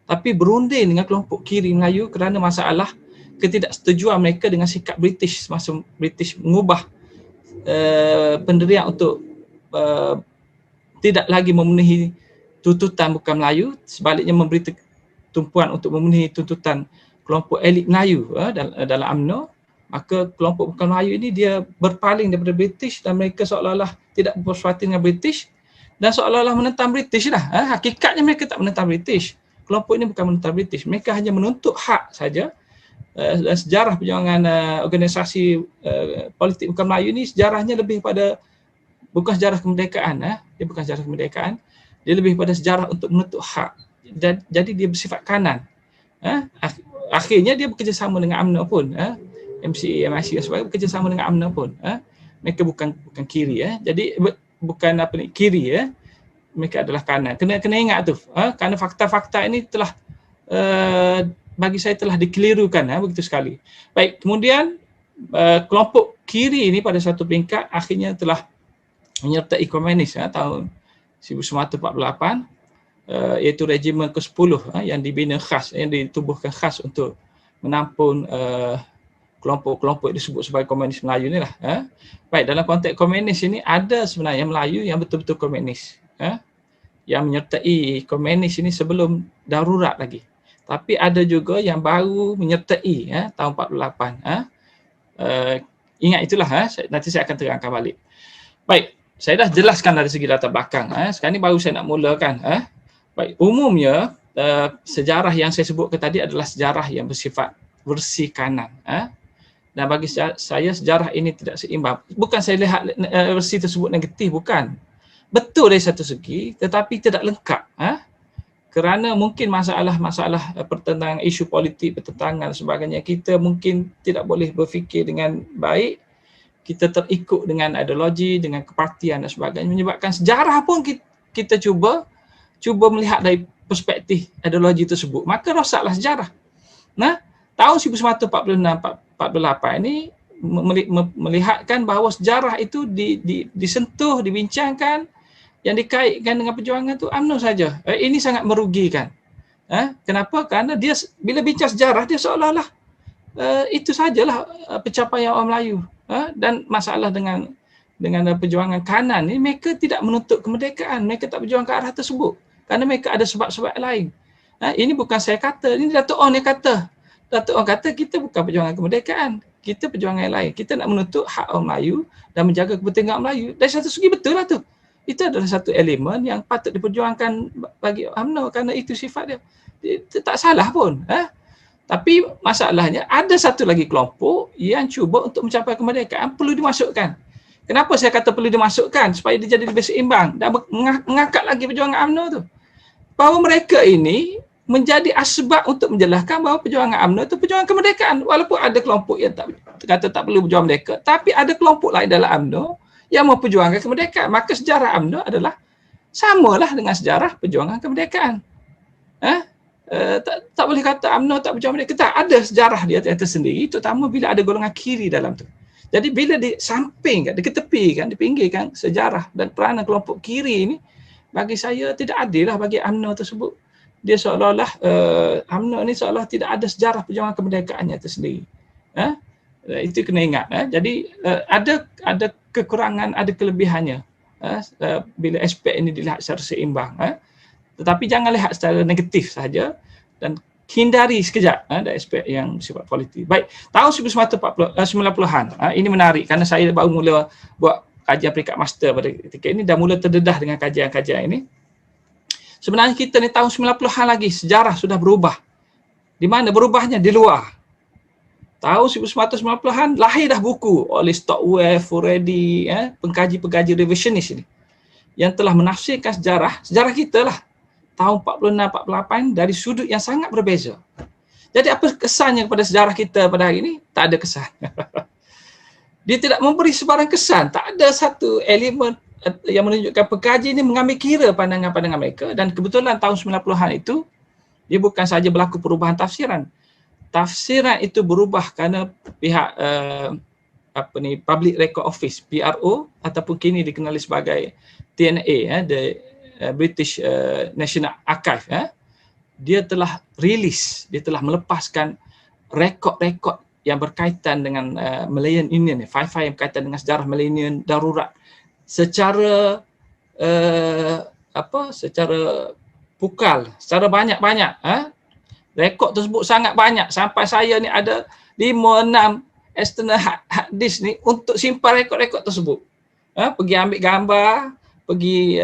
Tapi berunding dengan kelompok kiri Melayu kerana masalah ketidaksetujuan mereka dengan sikap British semasa British mengubah pendirian untuk tidak lagi memenuhi tuntutan Bukan Melayu, sebaliknya memberi tumpuan untuk memenuhi tuntutan kelompok elit Melayu dalam UMNO. Maka kelompok Bukan Melayu ini dia berpaling daripada British dan mereka seolah-olah tidak bersuatu dengan British dan seolah-olah menentang British lah. Hakikatnya mereka tak menentang British. Kelompok ini bukan menentang British. Mereka hanya menuntut hak saja. Dan sejarah perjuangan organisasi politik Bukan Melayu ini sejarahnya lebih pada bukan sejarah kemerdekaan. Dia bukan sejarah kemerdekaan. Dia lebih pada sejarah untuk menuntut hak. Jadi dia bersifat kanan. Akhirnya dia bekerjasama dengan UMNO pun. MCA, MIC dan sebagainya bekerjasama dengan UMNO pun. Mereka bukan kiri. Jadi bukan kiri. Mereka adalah kanan. Kena ingat tu. Kerana fakta-fakta ini telah bagi saya telah dikelirukan begitu sekali. Baik, kemudian kelompok kiri ini pada satu peringkat akhirnya telah menyertai komunis tahun 1948, iaitu regimen ke-10 yang dibina khas, yang ditubuhkan khas untuk menampung kelompok-kelompok disebut sebagai komunis Melayu ni lah. Baik, dalam konteks komunis ini ada sebenarnya Melayu yang betul-betul komunis, yang menyertai komunis ini sebelum darurat lagi. Tapi ada juga yang baru menyertai tahun 48. Ingat itulah, nanti saya akan terangkan balik. Baik, saya dah jelaskan dari segi latar belakang. Sekarang ni baru saya nak mulakan. Baik, umumnya sejarah yang saya sebutkan tadi adalah sejarah yang bersifat versi kanan. Dan bagi saya sejarah ini tidak seimbang. Bukan saya lihat versi tersebut negatif, bukan. Betul dari satu segi, tetapi tidak lengkap. Kerana mungkin masalah-masalah pertentangan isu politik, pertentangan dan sebagainya, kita mungkin tidak boleh berfikir dengan baik. Kita terikut dengan ideologi, dengan kepartian dan sebagainya, menyebabkan sejarah pun kita cuba melihat dari perspektif ideologi tersebut. Maka rosaklah sejarah. Tahun 1946-48 ini melihatkan bahawa sejarah itu disentuh, dibincangkan yang dikaitkan dengan perjuangan tu UMNO saja. Ini sangat merugikan. Kenapa? Kerana dia bila bincang sejarah dia seolah-olah itu sajalah pencapaian orang Melayu. Dan masalah dengan perjuangan kanan ni, mereka tidak menuntut kemerdekaan, mereka tak berjuang ke arah tersebut kerana mereka ada sebab-sebab lain. Ini bukan saya kata, ini Datuk On yang kata. Datuk On kata kita bukan perjuangan kemerdekaan, kita perjuangan yang lain. Kita nak menuntut hak orang Melayu dan menjaga kepentingan orang Melayu. Dari satu segi betul lah tu. Itu adalah satu elemen yang patut diperjuangkan bagi UMNO kerana itu sifat dia. Itu tak salah pun. Tapi masalahnya ada satu lagi kelompok yang cuba untuk mencapai kemerdekaan perlu dimasukkan. Kenapa saya kata perlu dimasukkan? Supaya dia jadi lebih seimbang dan mengangkat lagi perjuangan UMNO tu. Bahawa mereka ini menjadi asbab untuk menjelaskan bahawa perjuangan UMNO itu perjuangan kemerdekaan. Walaupun ada kelompok yang kata tak perlu berjuang mereka, tapi ada kelompok lain dalam UMNO yang memperjuangkan kemerdekaan. Maka sejarah UMNO adalah samalah dengan sejarah perjuangan kemerdekaan. Tak boleh kata UMNO tak berjuang mereka. Tak, ada sejarah dia tersendiri, terutama bila ada golongan kiri dalam tu. Jadi bila disampingkan, diketepikan, dipinggirkan sejarah dan peranan kelompok kiri ini, bagi saya tidak adil lah bagi UMNO tersebut. Dia seolah-olah UMNO ni seolah tidak ada sejarah perjuangan kemerdekaannya tersendiri. Itu kena ingat. Jadi ada kekurangan, ada kelebihannya bila aspek ini dilihat secara seimbang. Tetapi jangan lihat secara negatif saja dan hindari sekejap dari aspek yang bersifat politik. Baik, tahun 1990-an, ini menarik kerana saya baru mula buat kajian peringkat master pada ketika ini, dah mula terdedah dengan kajian-kajian ini. Sebenarnya kita ni tahun 90-an lagi, sejarah sudah berubah. Di mana berubahnya? Di luar. Tahun 1990-an lahir dah buku oleh Stockwell, Furedi, pengkaji-pengkaji revisionis ini yang telah menafsirkan sejarah kita lah tahun 46-48 dari sudut yang sangat berbeza. Jadi apa kesannya kepada sejarah kita pada hari ini? Tak ada kesan. Dia tidak memberi sebarang kesan. Tak ada satu elemen yang menunjukkan pengkaji ini mengambil kira pandangan-pandangan mereka. Dan kebetulan tahun 90-an itu dia bukan saja berlaku perubahan tafsiran. Tafsiran itu berubah kerana pihak Public Record Office, PRO, ataupun kini dikenali sebagai TNA, the British National Archive, dia telah rilis, dia telah melepaskan rekod-rekod yang berkaitan dengan Malayan Union, file-file yang berkaitan dengan sejarah Malayan darurat secara secara pukal, secara banyak-banyak. Rekod tersebut sangat banyak sampai saya ni ada 5-6 external hard disk ni untuk simpan rekod-rekod tersebut. Pergi ambil gambar, pergi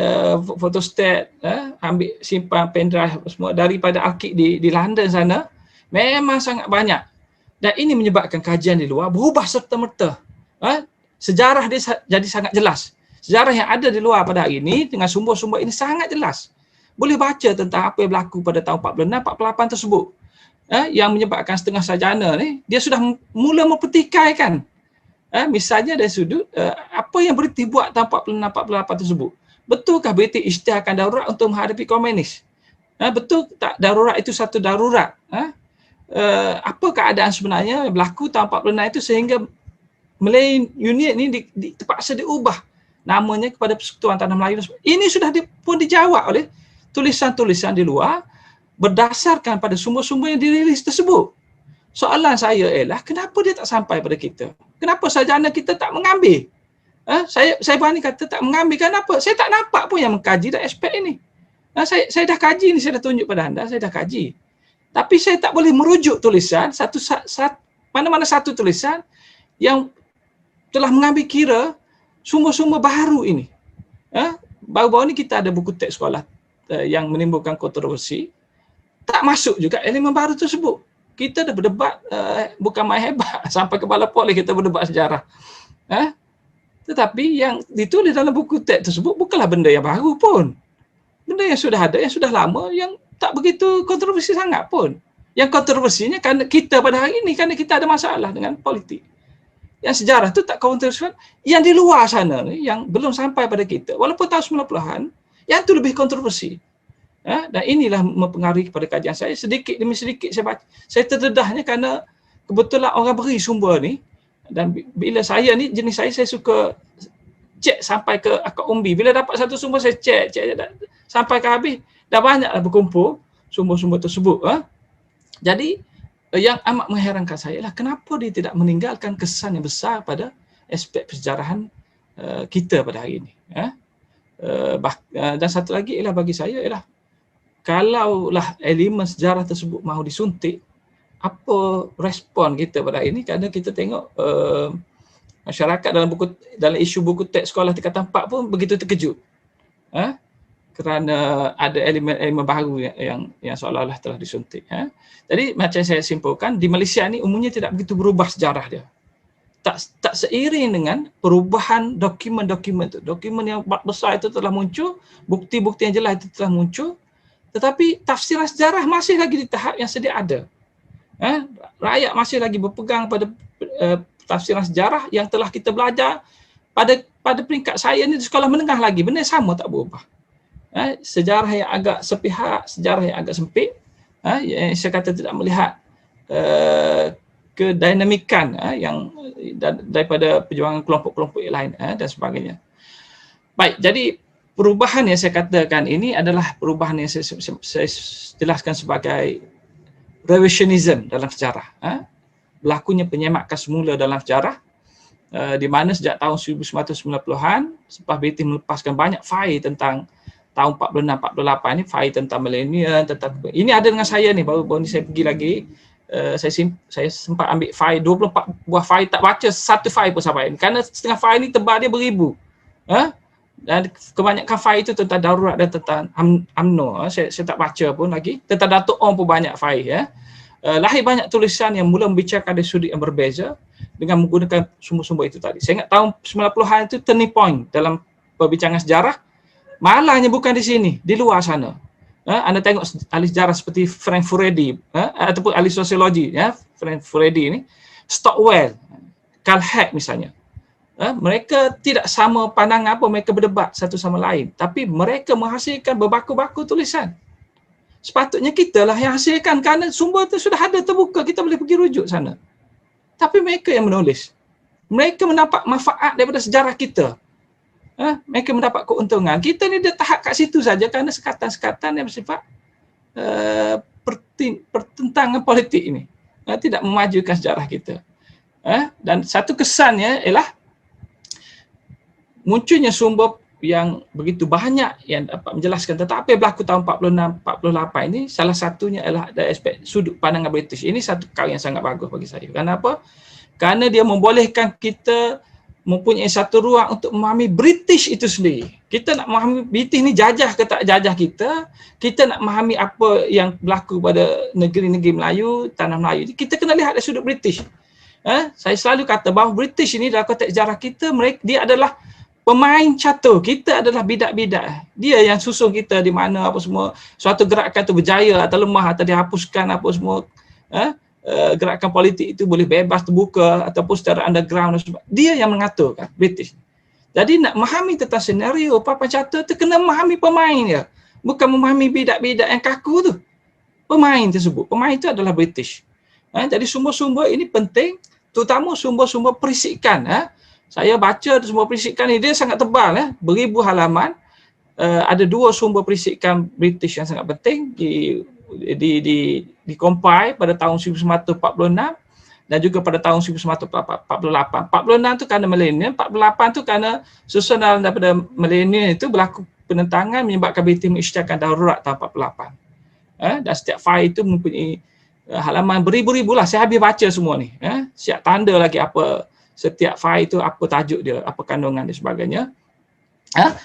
photostat, ambil simpan pendrive semua daripada arkib di London sana, memang sangat banyak. Dan ini menyebabkan kajian di luar berubah serta-merta. Sejarah dia jadi sangat jelas. Sejarah yang ada di luar pada hari ini dengan sumber-sumber ini sangat jelas. Boleh baca tentang apa yang berlaku pada tahun 46-48 tersebut. Yang menyebabkan setengah sarjana ni, dia sudah mula mempertikaikan. Misalnya dari sudut apa yang British buat tahun 46-48 tersebut. Betulkah British isytiharkan darurat untuk menghadapi komunis? Betul tak darurat itu satu darurat? Apa keadaan sebenarnya yang berlaku tahun 46 itu sehingga Malayan Union ini terpaksa diubah namanya kepada Persekutuan Tanah Melayu. Ini sudah pun dijawab oleh tulisan-tulisan di luar berdasarkan pada sumber-sumber yang dirilis tersebut. Soalan saya ialah kenapa dia tak sampai pada kita? Kenapa sarjana kita tak mengambil? Saya berani kata tak mengambil. Kenapa? Saya tak nampak pun yang mengkaji dan aspek ini. Saya dah kaji ni, saya dah tunjuk pada anda, saya dah kaji. Tapi saya tak boleh merujuk tulisan, mana-mana satu tulisan yang telah mengambil kira sumber-sumber baru ini. Baru-baru ni kita ada buku teks sekolah yang menimbulkan kontroversi. Tak masuk juga elemen baru tersebut. Kita dah berdebat, bukan main hebat, sampai kepala polis kita berdebat sejarah. Tetapi yang ditulis dalam buku teks tersebut bukanlah benda yang baru pun. Benda yang sudah ada, yang sudah lama, yang tak begitu kontroversi sangat pun. Yang kontroversinya kerana kita pada hari ini, kerana kita ada masalah dengan politik. Yang sejarah tu tak kontroversial. Yang di luar sana ni, yang belum sampai pada kita, walaupun tahun 90-an, yang tu lebih kontroversi. Dan inilah mempengaruhi kepada kajian saya. Sedikit demi sedikit saya baca. Saya terdedahnya kerana kebetulan orang beri sumber ni. Dan bila saya ni, jenis saya suka cek sampai ke akar umbi. Bila dapat satu sumber saya cek sampai ke habis, dah banyaklah berkumpul sumber-sumber tersebut. Jadi yang amat mengherankan saya lah kenapa dia tidak meninggalkan kesan yang besar pada aspek persejarahan kita pada hari ini. Dan satu lagi ialah bagi saya ialah kalaulah elemen sejarah tersebut mahu disuntik, apa respon kita pada hari ini? Kerana kita tengok masyarakat dalam isu buku teks sekolah tingkatan 4 pun begitu terkejut. Kerana ada elemen-elemen baru yang seolah-olah telah disuntik. Jadi macam saya simpulkan, di Malaysia ni umumnya tidak begitu berubah sejarah dia. Tak seiring dengan perubahan dokumen-dokumen itu. Dokumen yang besar itu telah muncul, bukti-bukti yang jelas itu telah muncul, tetapi tafsiran sejarah masih lagi di tahap yang sedia ada. Rakyat masih lagi berpegang pada tafsiran sejarah yang telah kita belajar pada peringkat saya ni di sekolah menengah lagi. Benda sama tak berubah. Sejarah yang agak sepihak, sejarah yang agak sempit, yang saya kata tidak melihat kedinamikan yang daripada perjuangan kelompok-kelompok yang lain dan sebagainya. Baik, jadi perubahan yang saya katakan ini adalah perubahan yang saya jelaskan sebagai revisionism dalam sejarah. Berlakunya penyemakan semula dalam sejarah, di mana sejak tahun 1990-an, selepas British melepaskan banyak fail tentang tahun 46-48 ni, fail tentang milenial, tentang ini ada dengan saya ni, baru ni saya pergi lagi, saya sempat ambil fail 24 buah fail, tak baca satu fail pun sampai ni, kerana setengah fail ni tebal dia beribu. Dan kebanyakan fail itu tentang darurat dan tentang UMNO. Saya tak baca pun lagi. Tentang Datuk Ong pun banyak fail. Lahir banyak tulisan yang mula membicarakan dari sudut yang berbeza dengan menggunakan sumber-sumber itu tadi. Saya ingat tahun 90-an itu turning point dalam perbincangan sejarah. Malahnya bukan di sini, di luar sana. Anda tengok ahli sejarah seperti Frank Furedi ataupun ahli sosiologi, Frank Furedi ini, Stockwell, Karl Hack misalnya. Mereka tidak sama pandangan apa, mereka berdebat satu sama lain, tapi mereka menghasilkan berbaku-baku tulisan. Sepatutnya kita lah yang hasilkan, kerana sumber itu sudah ada terbuka, kita boleh pergi rujuk sana. Tapi mereka yang menulis. Mereka mendapat manfaat daripada sejarah kita. Mereka mendapat keuntungan. Kita ni dia tahap kat situ saja kerana sekatan-sekatan yang bersifat pertentangan politik ini. Tidak memajukan sejarah kita. Dan satu kesannya ialah munculnya sumber yang begitu banyak yang dapat menjelaskan tentang apa yang berlaku tahun 46-48 ini. Salah satunya ialah dari aspek sudut pandangan British. Ini satu perkara yang sangat bagus bagi saya. Kenapa? Kerana dia membolehkan kita mempunyai satu ruang untuk memahami British itu sendiri. Kita nak memahami British ni jajah ke tak jajah kita nak memahami apa yang berlaku pada negeri-negeri Melayu, tanah Melayu. Kita kena lihat dari sudut British. Saya selalu kata bahawa British ini dalam konteks sejarah kita, dia adalah pemain catur, kita adalah bidak-bidak. Dia yang susun kita di mana apa semua, suatu gerakan itu berjaya atau lemah atau dihapuskan apa semua. Gerakan politik itu boleh bebas terbuka ataupun secara underground. Dia yang mengatur kan, British. Jadi nak memahami tentang senario papan catur tu kena memahami pemain dia. Bukan memahami bidak-bidak yang kaku tu. Pemain tersebut. Pemain itu adalah British. Jadi sumber-sumber ini penting, terutama sumber-sumber perisikan. Saya baca sumber perisikan ni, dia sangat tebal, beribu halaman. Ada dua sumber perisikan British yang sangat penting di-compile pada tahun 1946 dan juga pada tahun 1948. 46 tu kerana milenial, 48 tu kerana susunan daripada milenial itu berlaku penentangan menyebabkan British mengisytiharkan darurat tahun 48. Dan setiap file itu mempunyai halaman beribu-ribu lah. Saya habis baca semua ni. Siap tanda lagi apa setiap file itu, apa tajuk dia, apa kandungan dan sebagainya.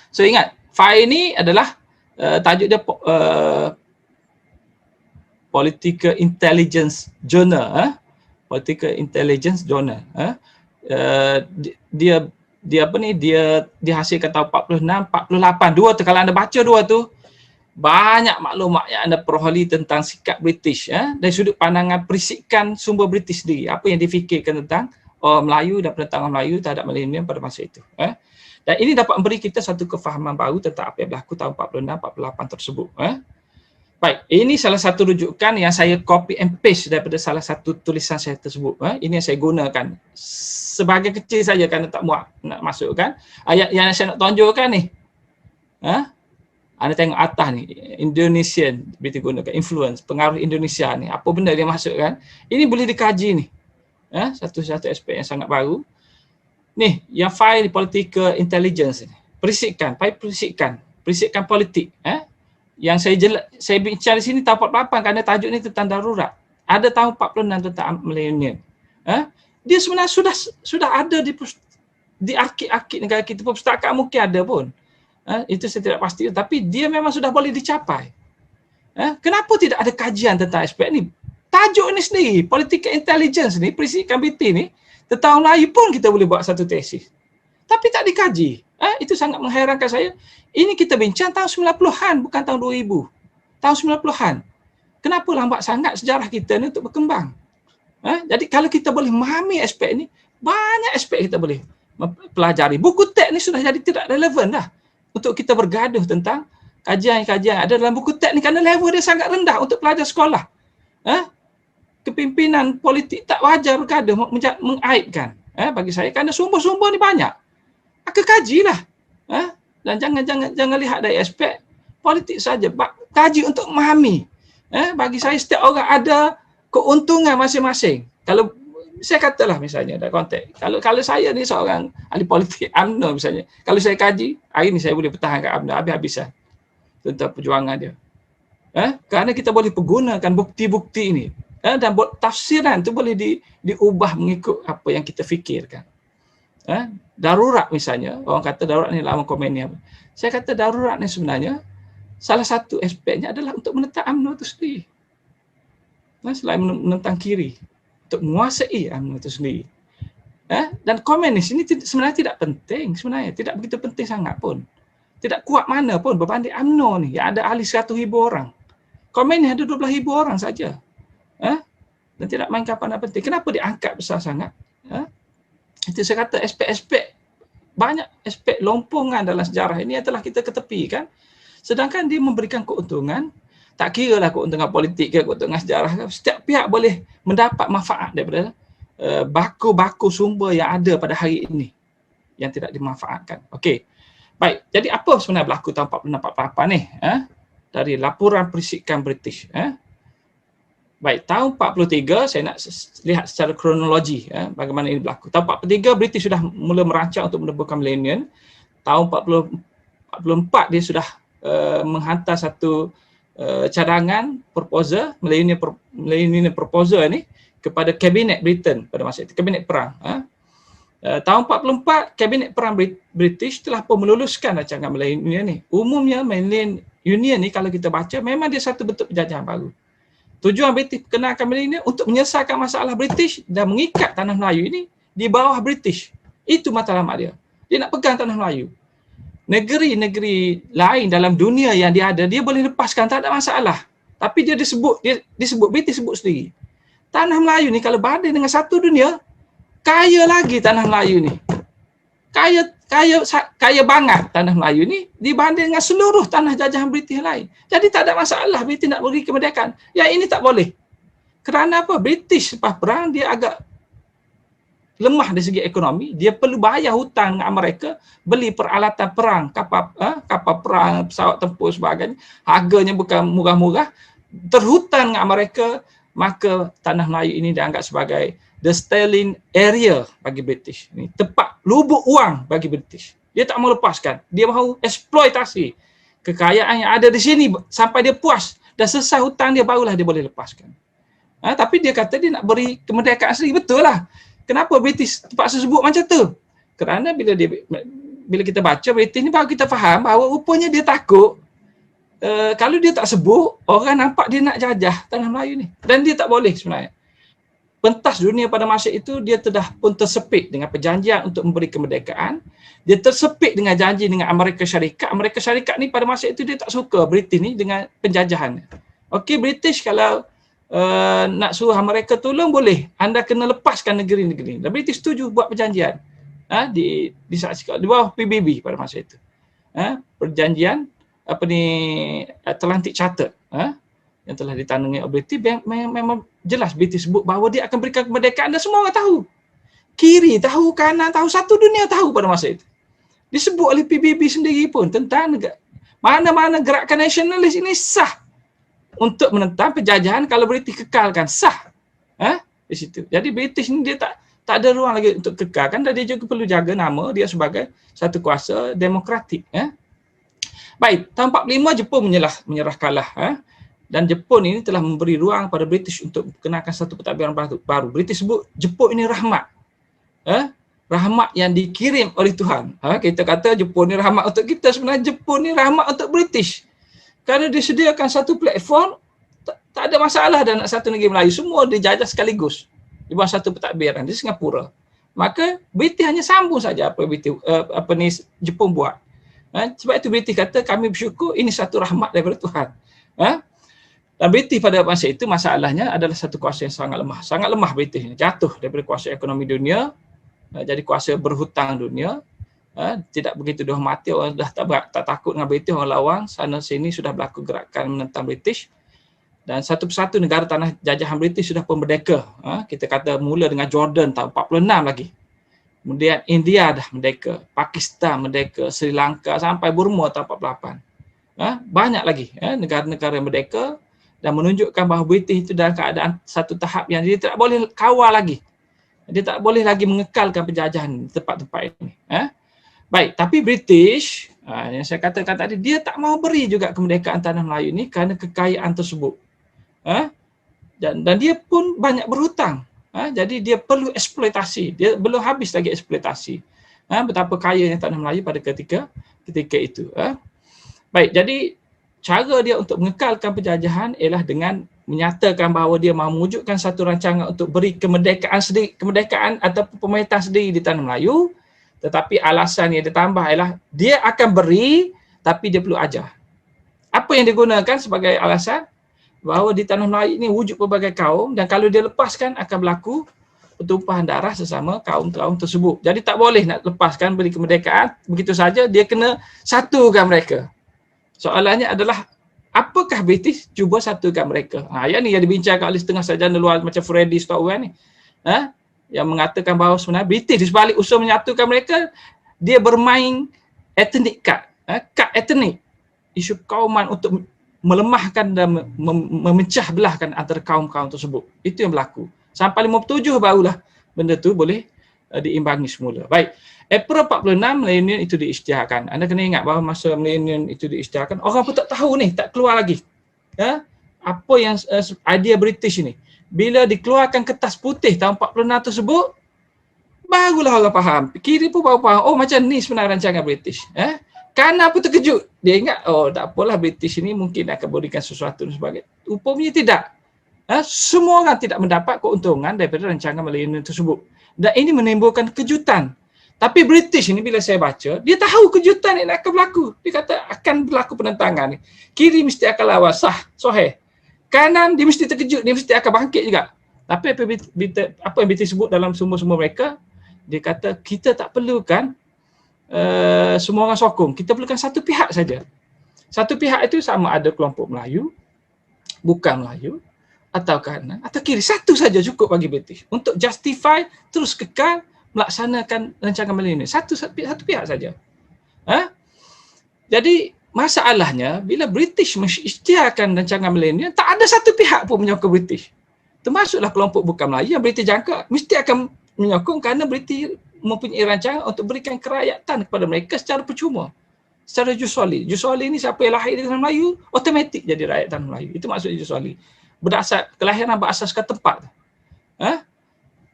So ingat, file ni adalah tajuk dia Political Intelligence Journal. Political Intelligence Journal. Dia apa ni, dia dihasilkan tahun 46, 48. Dua tu, kalau anda baca dua tu, banyak maklumat yang anda peroleh tentang sikap British dari sudut pandangan perisikan sumber British sendiri, apa yang difikirkan tentang orang Melayu dan penentangan Melayu terhadap milenial pada masa itu. Dan ini dapat memberi kita satu kefahaman baru tentang apa yang berlaku tahun 46, 48 tersebut. Baik, ini salah satu rujukan yang saya copy and paste daripada salah satu tulisan saya tersebut. Ini yang saya gunakan. Sebagai kecil saja kerana tak muat nak masukkan. Ayat yang saya nak tunjukkan ni. Anda tengok atas ni, Indonesian, kita gunakan influence, pengaruh Indonesia ni. Apa benda dia masukkan? Ini boleh dikaji ni. Satu-satu aspek yang sangat baru. Ni, yang file political intelligence ni. Perisikan politik. Yang saya bincang di sini tahun 48 kerana tajuk ni tentang darurat. Ada tahun 46 tentang milenial. Dia sebenarnya sudah ada di arkib-arkib negara kita, perpustakaan mungkin ada pun. Itu saya tidak pasti, tapi dia memang sudah boleh dicapai. Kenapa tidak ada kajian tentang aspek ni? Tajuk ni sendiri, political intelligence ni, perisikan BT ni, tentang Melayu pun kita boleh buat satu tesis. Tapi tak dikaji. Itu sangat mengherankan saya. Ini kita bincang tahun 90-an, bukan tahun 2000. Tahun 90-an. Kenapa lambat sangat sejarah kita ni untuk berkembang? Jadi kalau kita boleh memahami aspek ni, banyak aspek kita boleh pelajari. Buku teks ni sudah jadi tidak relevan dah untuk kita bergaduh tentang kajian-kajian ada dalam buku teks ni kerana level dia sangat rendah untuk pelajar sekolah. Kepimpinan politik tak wajar bergaduh, mengaibkan. Bagi saya kerana sumber-sumber ni banyak. Maka kajilah. Dan jangan lihat dari aspek politik saja. Kaji untuk memahami. Bagi saya setiap orang ada keuntungan masing-masing. Kalau saya katalah misalnya dalam konteks, kalau saya ni seorang ahli politik UMNO misalnya, kalau saya kaji, hari ni saya boleh pertahankan UMNO habis-habisan tentang perjuangan dia. Kerana kita boleh pergunakan bukti-bukti ini. Dan tafsiran tu boleh diubah mengikut apa yang kita fikirkan. Darurat misalnya, orang kata darurat ni lama komen ni apa. Saya kata darurat ni sebenarnya salah satu aspeknya adalah untuk menentang UMNO itu sendiri. Selain menentang kiri, untuk menguasai UMNO itu sendiri. Dan komunis ini sebenarnya tidak penting, tidak begitu penting sangat pun. Tidak kuat mana pun berbanding UMNO ni yang ada ahli 100,000 orang. Komunis ada 12,000 orang saja. Dan tidak mainkan peranan penting. Kenapa diangkat besar sangat? Itu saya kata aspek-aspek, banyak aspek lompongan dalam sejarah ini yang telah kita ketepikan. Sedangkan dia memberikan keuntungan, tak kira lah keuntungan politik ke keuntungan sejarah. Setiap pihak boleh mendapat manfaat daripada baku-baku sumber yang ada pada hari ini yang tidak dimanfaatkan. Okey. Baik, jadi apa sebenarnya berlaku tahun 46-48 ni? Dari laporan perisikan British. Baik, tahun 43 saya nak lihat secara kronologi bagaimana ini berlaku. Tahun 43 British sudah mula merancang untuk menerbitkan milenium. Tahun 44 dia sudah menghantar satu cadangan proposal, millennium proposal ni kepada Kabinet Britain pada masa itu, Kabinet Perang. Tahun 44 Kabinet Perang British telah pun meluluskan rancangan millennium ni. Umumnya millennium union ni kalau kita baca memang dia satu bentuk penjajahan baru. Tujuan British perkenalkan millennium untuk menyelesaikan masalah British dan mengikat tanah Melayu ini di bawah British. Itu matlamat dia. Dia nak pegang tanah Melayu. Negeri-negeri lain dalam dunia yang dia ada, dia boleh lepaskan, tak ada masalah. Tapi dia disebut British sebut sendiri. Tanah Melayu ni kalau banding dengan satu dunia, kaya lagi tanah Melayu ni. Kaya banget tanah Melayu ni dibanding dengan seluruh tanah jajahan British lain. Jadi tak ada masalah British nak beri kemerdekaan. Yang ini tak boleh. Kerana apa? British lepas perang dia agak lemah dari segi ekonomi, dia perlu bayar hutang dengan Amerika, beli peralatan perang, kapal perang, pesawat tempur sebagainya, harganya bukan murah-murah, terhutang dengan Amerika, maka tanah Melayu ini dianggap sebagai the sterling area bagi British. Ini tempat lubuk wang bagi British. Dia tak mau lepaskan, dia mahu eksploitasi kekayaan yang ada di sini sampai dia puas dan selesai hutang dia barulah dia boleh lepaskan. Tapi dia kata dia nak beri kemerdekaan sendiri, betul lah. Kenapa British terpaksa sebut macam tu? Kerana bila kita baca British ni baru kita faham bahawa rupanya dia takut kalau dia tak sebut, orang nampak dia nak jajah tanah Melayu ni. Dan dia tak boleh sebenarnya. Pentas dunia pada masa itu dia telah pun tersepit dengan perjanjian untuk memberi kemerdekaan. Dia tersepit dengan janji dengan Amerika Syarikat. Amerika Syarikat ni pada masa itu dia tak suka British ni dengan penjajahan. Okey, British kalau nak suruh mereka tolong boleh, anda kena lepaskan negeri-negeri. Dan British setuju buat perjanjian disaksikan di bawah PBB pada masa itu. Perjanjian Atlantic Charter. yang telah ditandingi oleh British, memang jelas British sebut bahawa dia akan berikan kemerdekaan dan semua orang tahu. Kiri tahu, kanan tahu, satu dunia tahu pada masa itu. Disebut oleh PBB sendiri pun tentang mana-mana gerakan nasionalis ini sah untuk menentang penjajahan kalau British kekalkan, sah. Di situ. Jadi British ni dia tak ada ruang lagi untuk kekalkan, dan dia juga perlu jaga nama dia sebagai satu kuasa demokratik. Baik, tahun 45 Jepun menyerah kalah. Dan Jepun ini telah memberi ruang pada British untuk kenalkan satu pentadbiran baru. British sebut Jepun ini rahmat. Rahmat yang dikirim oleh Tuhan. Kita kata Jepun ni rahmat untuk kita, sebenarnya Jepun ni rahmat untuk British. Kerana disediakan satu platform, tak ada masalah dah nak satu negeri Melayu. Semua dijajah sekaligus di bawah satu pentadbiran di Singapura. Maka British hanya sambung saja apa Jepun buat. Sebab itu British kata kami bersyukur ini satu rahmat daripada Tuhan. Dan British pada masa itu masalahnya adalah satu kuasa yang sangat lemah. Sangat lemah British ini. Jatuh daripada kuasa ekonomi dunia, jadi kuasa berhutang dunia. Tidak begitu dihormati, orang dah tak takut dengan British, orang lawang sana sini sudah berlaku gerakan menentang British. Dan satu persatu negara tanah jajahan British sudah pun merdeka. Kita kata mula dengan Jordan tahun 46 lagi. Kemudian India dah merdeka, Pakistan merdeka, Sri Lanka sampai Burma tahun 48. Banyak lagi negara-negara yang merdeka, dan menunjukkan bahawa British itu dalam keadaan satu tahap yang dia tidak boleh kawal lagi. Dia tak boleh lagi mengekalkan penjajahan di tempat-tempat ini. Baik, tapi British, yang saya katakan tadi, dia tak mau beri juga kemerdekaan tanah Melayu ini kerana kekayaan tersebut. Dan dia pun banyak berhutang. Jadi dia perlu eksploitasi. Dia belum habis lagi eksploitasi. Betapa kayanya tanah Melayu pada ketika itu. Baik, jadi cara dia untuk mengekalkan penjajahan ialah dengan menyatakan bahawa dia mahu mewujudkan satu rancangan untuk beri kemerdekaan atau pemerintah sendiri di tanah Melayu, tetapi alasan yang ditambah ialah dia akan beri tapi dia perlu ajar. Apa yang digunakan sebagai alasan? Bahawa di tanah Melayu ini wujud pelbagai kaum, dan kalau dia lepaskan akan berlaku pertumpahan darah sesama kaum-kaum tersebut. Jadi tak boleh nak lepaskan beri kemerdekaan begitu saja, dia kena satukan mereka. Soalannya adalah apakah British cuba satukan mereka? Yang ni yang dibincangkan oleh setengah sarjana luar macam Freddy Stockwell ni. Yang mengatakan bahawa sebenarnya British di sebalik usaha menyatukan mereka, dia bermain ethnic card. Card ethnic. Isu kauman untuk melemahkan dan memecah belahkan antara kaum-kaum tersebut. Itu yang berlaku. Sampai 57 barulah benda tu boleh diimbangi semula. Baik. April 46 millennium itu diisytiharkan. Anda kena ingat bahawa masa millennium itu diisytiharkan, orang pun tak tahu ni, tak keluar lagi. Apa yang idea British ni. Bila dikeluarkan kertas putih tahun 46 tersebut, barulah orang faham. Kiri pun baru faham, oh macam ni sebenarnya rancangan British. Kanan pun terkejut. Dia ingat, oh tak apalah British ni mungkin akan berikan sesuatu dan sebagainya. Rupanya tidak. Semua orang tidak mendapat keuntungan daripada rancangan millennium tersebut. Dan ini menimbulkan kejutan. Tapi British ini bila saya baca, dia tahu kejutan ini akan berlaku. Dia kata akan berlaku penentangan ni. Kiri mesti akan lawan, sahih. Kanan dia mesti terkejut, dia mesti akan bangkit juga. Tapi apa yang British sebut dalam sumber-sumber mereka, dia kata kita tak perlukan semua orang sokong. Kita perlukan satu pihak saja. Satu pihak itu sama ada kelompok Melayu, bukan Melayu, atau kanan, atau kiri. Satu saja cukup bagi British untuk justify terus kekal melaksanakan rancangan millennium. Satu pihak saja. Jadi masalahnya bila British mengisytiharkan rancangan millennium, tak ada satu pihak pun menyokong British. Termasuklah kelompok bukan Melayu yang British jangka mesti akan menyokong kerana British mempunyai rancangan untuk berikan kerakyatan kepada mereka secara percuma. Secara juswali. Juswali ni siapa yang lahir di tanah Melayu, automatik jadi rakyat tanah Melayu. Itu maksudnya juswali. Berdasar kelahiran berasaskan tempat.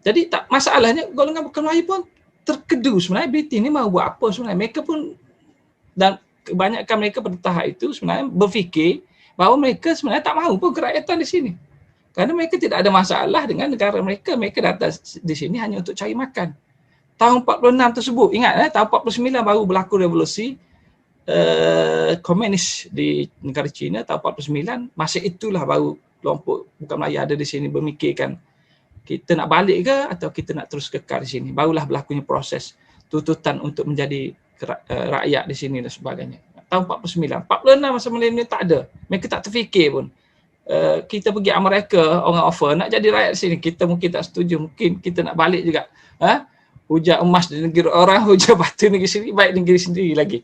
Jadi tak masalahnya golongan bukan Melayu pun terkedu sebenarnya British ni mahu buat apa sebenarnya. Mereka pun, dan kebanyakan mereka pada tahap itu sebenarnya berfikir bahawa mereka sebenarnya tak mahu pun kerakyatan di sini. Kerana mereka tidak ada masalah dengan negara mereka. Mereka datang di sini hanya untuk cari makan. Tahun 46 tersebut, ingat tahun 49 baru berlaku revolusi komunis di negara China tahun 49. Masa itulah baru kelompok bukan Melayu ada di sini berfikirkan kita nak balik ke atau kita nak terus kekal di sini. Barulah berlakunya proses tuntutan untuk menjadi rakyat di sini dan sebagainya. Tahun 49. 46 masa milenium tak ada. Mereka tak terfikir pun kita pergi Amerika, orang offer nak jadi rakyat sini, kita mungkin tak setuju, mungkin kita nak balik juga. Hujan emas di negeri orang, hujan batu negeri sendiri, baik negeri sendiri lagi.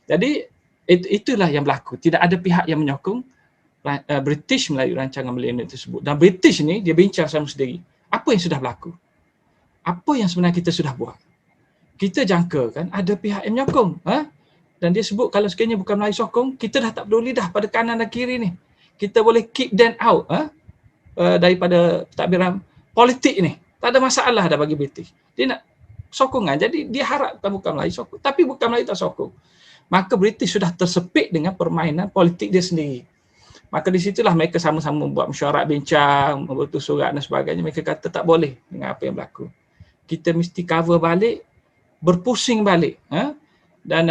Jadi itulah yang berlaku. Tidak ada pihak yang menyokong British Melayu rancangan milenium tersebut. Dan British ni dia bincang sama sendiri. Apa yang sudah berlaku? Apa yang sebenarnya kita sudah buat? Kita jangka kan ada pihak yang menyokong. Dan dia sebut kalau sekiranya bukan Melayu sokong, kita dah tak peduli dah pada kanan dan kiri ni. Kita boleh kick them out daripada takbiran politik ni. Tak ada masalah dah bagi British. Dia nak sokongan. Jadi dia harapkan bukan Melayu sokong. Tapi bukan Melayu tak sokong. Maka British sudah tersepit dengan permainan politik dia sendiri. Maka di situlah mereka sama-sama buat mesyuarat bincang, membentuk surat dan sebagainya. Mereka kata tak boleh dengan apa yang berlaku. Kita mesti cover balik, berpusing balik. Dan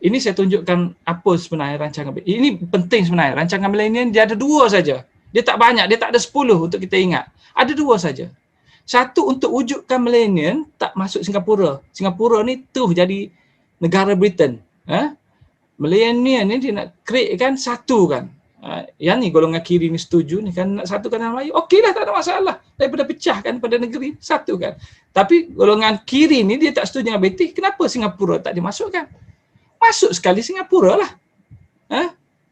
ini saya tunjukkan apa sebenarnya rancangan. Ini penting sebenarnya. Rancangan milenium dia ada 2 saja. Dia tak banyak, dia tak ada 10 untuk kita ingat. Ada 2 saja. Satu untuk wujudkan milenium tak masuk Singapura. Singapura ni tuh jadi negara Britain. Milenium ni dia nak create kan satu kan. Yang ni golongan kiri ni setuju ni kan nak satukan dengan Melayu. Okeylah, tak ada masalah. Daripada pecahkan pada negeri satu kan. Tapi golongan kiri ni dia tak setuju dengan British. Kenapa Singapura tak dimasukkan? Masuk sekali Singapura lah.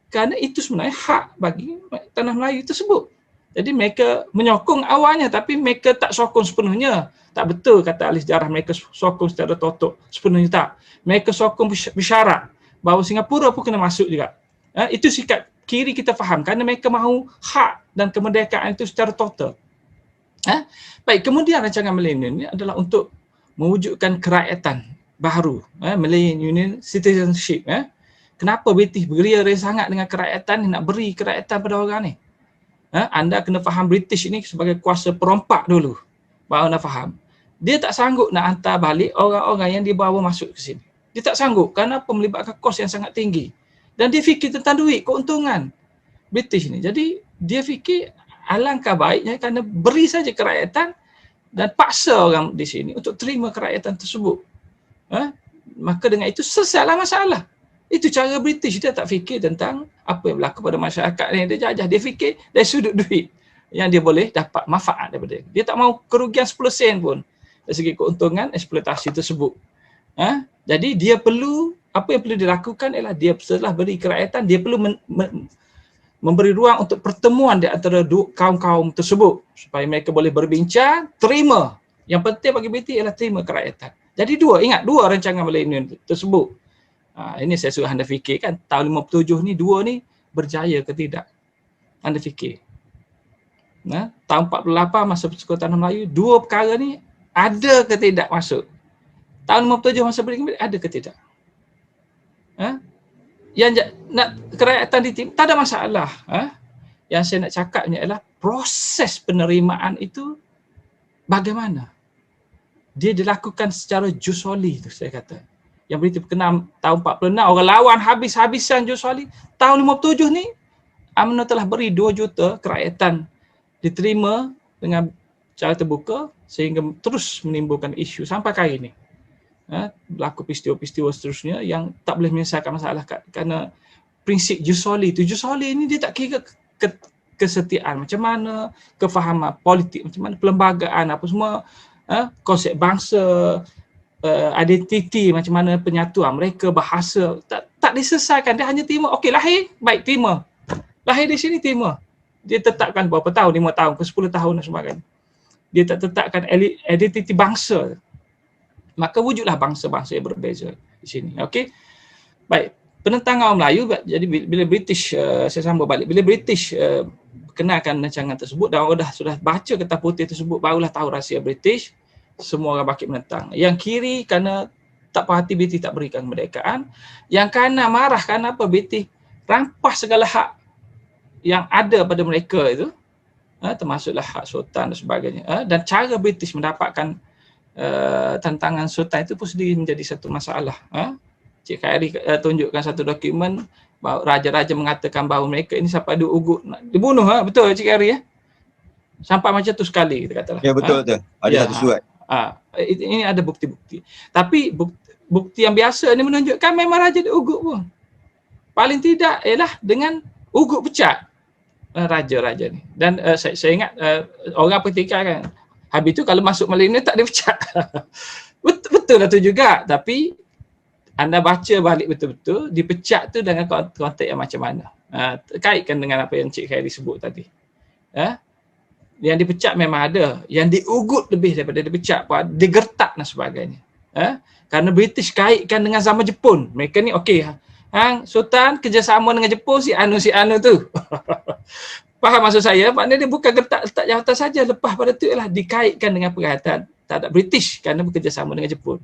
Kerana itu sebenarnya hak bagi tanah Melayu tersebut. Jadi mereka menyokong awalnya tapi mereka tak sokong sepenuhnya. Tak betul kata ahli sejarah mereka sokong secara totok sepenuhnya tak. Mereka sokong bersyarat bahawa Singapura pun kena masuk juga. Itu sikap kiri kita faham kerana mereka mahu hak dan kemerdekaan itu secara total. Baik, kemudian rancangan milenium ini adalah untuk mewujudkan kerakyatan baru, millennium citizenship. Kenapa British beria sangat dengan kerakyatan, nak beri kerakyatan pada orang ni? Anda kena faham British ini sebagai kuasa perompak dulu, baru anda faham. Dia tak sanggup nak hantar balik orang-orang yang dia bawa masuk ke sini. Dia tak sanggup kerana melibatkan kos yang sangat tinggi. Dan dia fikir tentang duit, keuntungan British ni. Jadi dia fikir alangkah baiknya kerana beri saja kerakyatan dan paksa orang di sini untuk terima kerakyatan tersebut. Maka dengan itu selesailah masalah. Itu cara British. Dia tak fikir tentang apa yang berlaku pada masyarakat yang dia jajah. Dia fikir dari sudut duit yang dia boleh dapat manfaat daripada dia. Dia tak mahu kerugian 10 sen pun dari segi keuntungan eksploitasi tersebut. Jadi dia perlu, apa yang perlu dilakukan ialah dia setelah beri kerakyatan, dia perlu memberi ruang untuk pertemuan di antara kaum-kaum tersebut supaya mereka boleh berbincang, terima. Yang penting bagi British ialah terima kerakyatan. Jadi ingat dua rancangan milenium tersebut. Ini saya suruh anda fikirkan, tahun 57 ni, 2 ni berjaya ke tidak? Anda fikir. Tahun 48 masa Persekutuan Melayu, 2 perkara ni ada ke tidak masuk? Tahun 57 masa berikutnya ada ke tidak? Yang nak kerakyatan di timur, tak ada masalah. Yang saya nak cakapnya ialah proses penerimaan itu bagaimana? Dia dilakukan secara jus soli tu saya kata. Yang berita berkenaan tahun 46, orang lawan habis-habisan jus soli. Tahun 57 ni, UMNO telah beri 2 juta kerakyatan diterima dengan cara terbuka sehingga terus menimbulkan isu sampai kali ini. Berlaku peristiwa-peristiwa seterusnya yang tak boleh menyelesaikan masalah kerana prinsip jus soli itu. Jus soli ini dia tak kira kesetiaan macam mana, kefahaman politik macam mana, perlembagaan apa semua, konsep bangsa, identiti macam mana penyatuan mereka, bahasa, tak diselesaikan. Dia hanya terima, okey lahir, baik terima. Lahir di sini terima. Dia tetapkan berapa tahun, 5 tahun ke 10 tahun dan sebagainya. Dia tak tetapkan identiti bangsa. Maka wujudlah bangsa-bangsa yang berbeza di sini. Okey. Baik, penentangan orang Melayu. Jadi bila British, saya sambung balik, bila British kenalkan rancangan tersebut dan orang sudah baca kertas putih tersebut, barulah tahu rahsia British, semua orang bakit menentang. Yang kiri kerana tak puas hati British tak berikan kemerdekaan, yang kanan marah kerana apa? British rampas segala hak yang ada pada mereka itu, termasuklah hak sultan dan sebagainya. Dan cara British mendapatkan tantangan sultan itu pun sendiri menjadi satu masalah. Cik Khairi tunjukkan satu dokumen bahawa raja-raja mengatakan bahawa mereka ini sampai diugut nak dibunuh. Betul Cik Khairi? Sampai macam tu sekali kita katalah. Ya betul tu. Ada satu surat. Ini ada bukti-bukti. Tapi bukti yang biasa ini menunjukkan memang raja diugut pun. Paling tidak ialah dengan ugut pecat. raja-raja ni. Dan saya ingat orang pertikaian kan, habis tu kalau masuk milenial tak dipecat. Betul lah tu juga, tapi anda baca balik betul-betul, dipecat tu dengan konteks yang macam mana. Kaitkan dengan apa yang Cik Khairi sebut tadi. Yang dipecat memang ada, yang diugut lebih daripada dipecat pun ada, digertak dan sebagainya. Kerana British kaitkan dengan zaman Jepun. Mereka ni okey, Sultan kerjasama dengan Jepun si anu tu. Faham maksud saya? Maknanya dia bukan letak jawatan saja, lepas pada tu ialah dikaitkan dengan perkhidmatan terhadap British kerana bekerjasama dengan Jepun.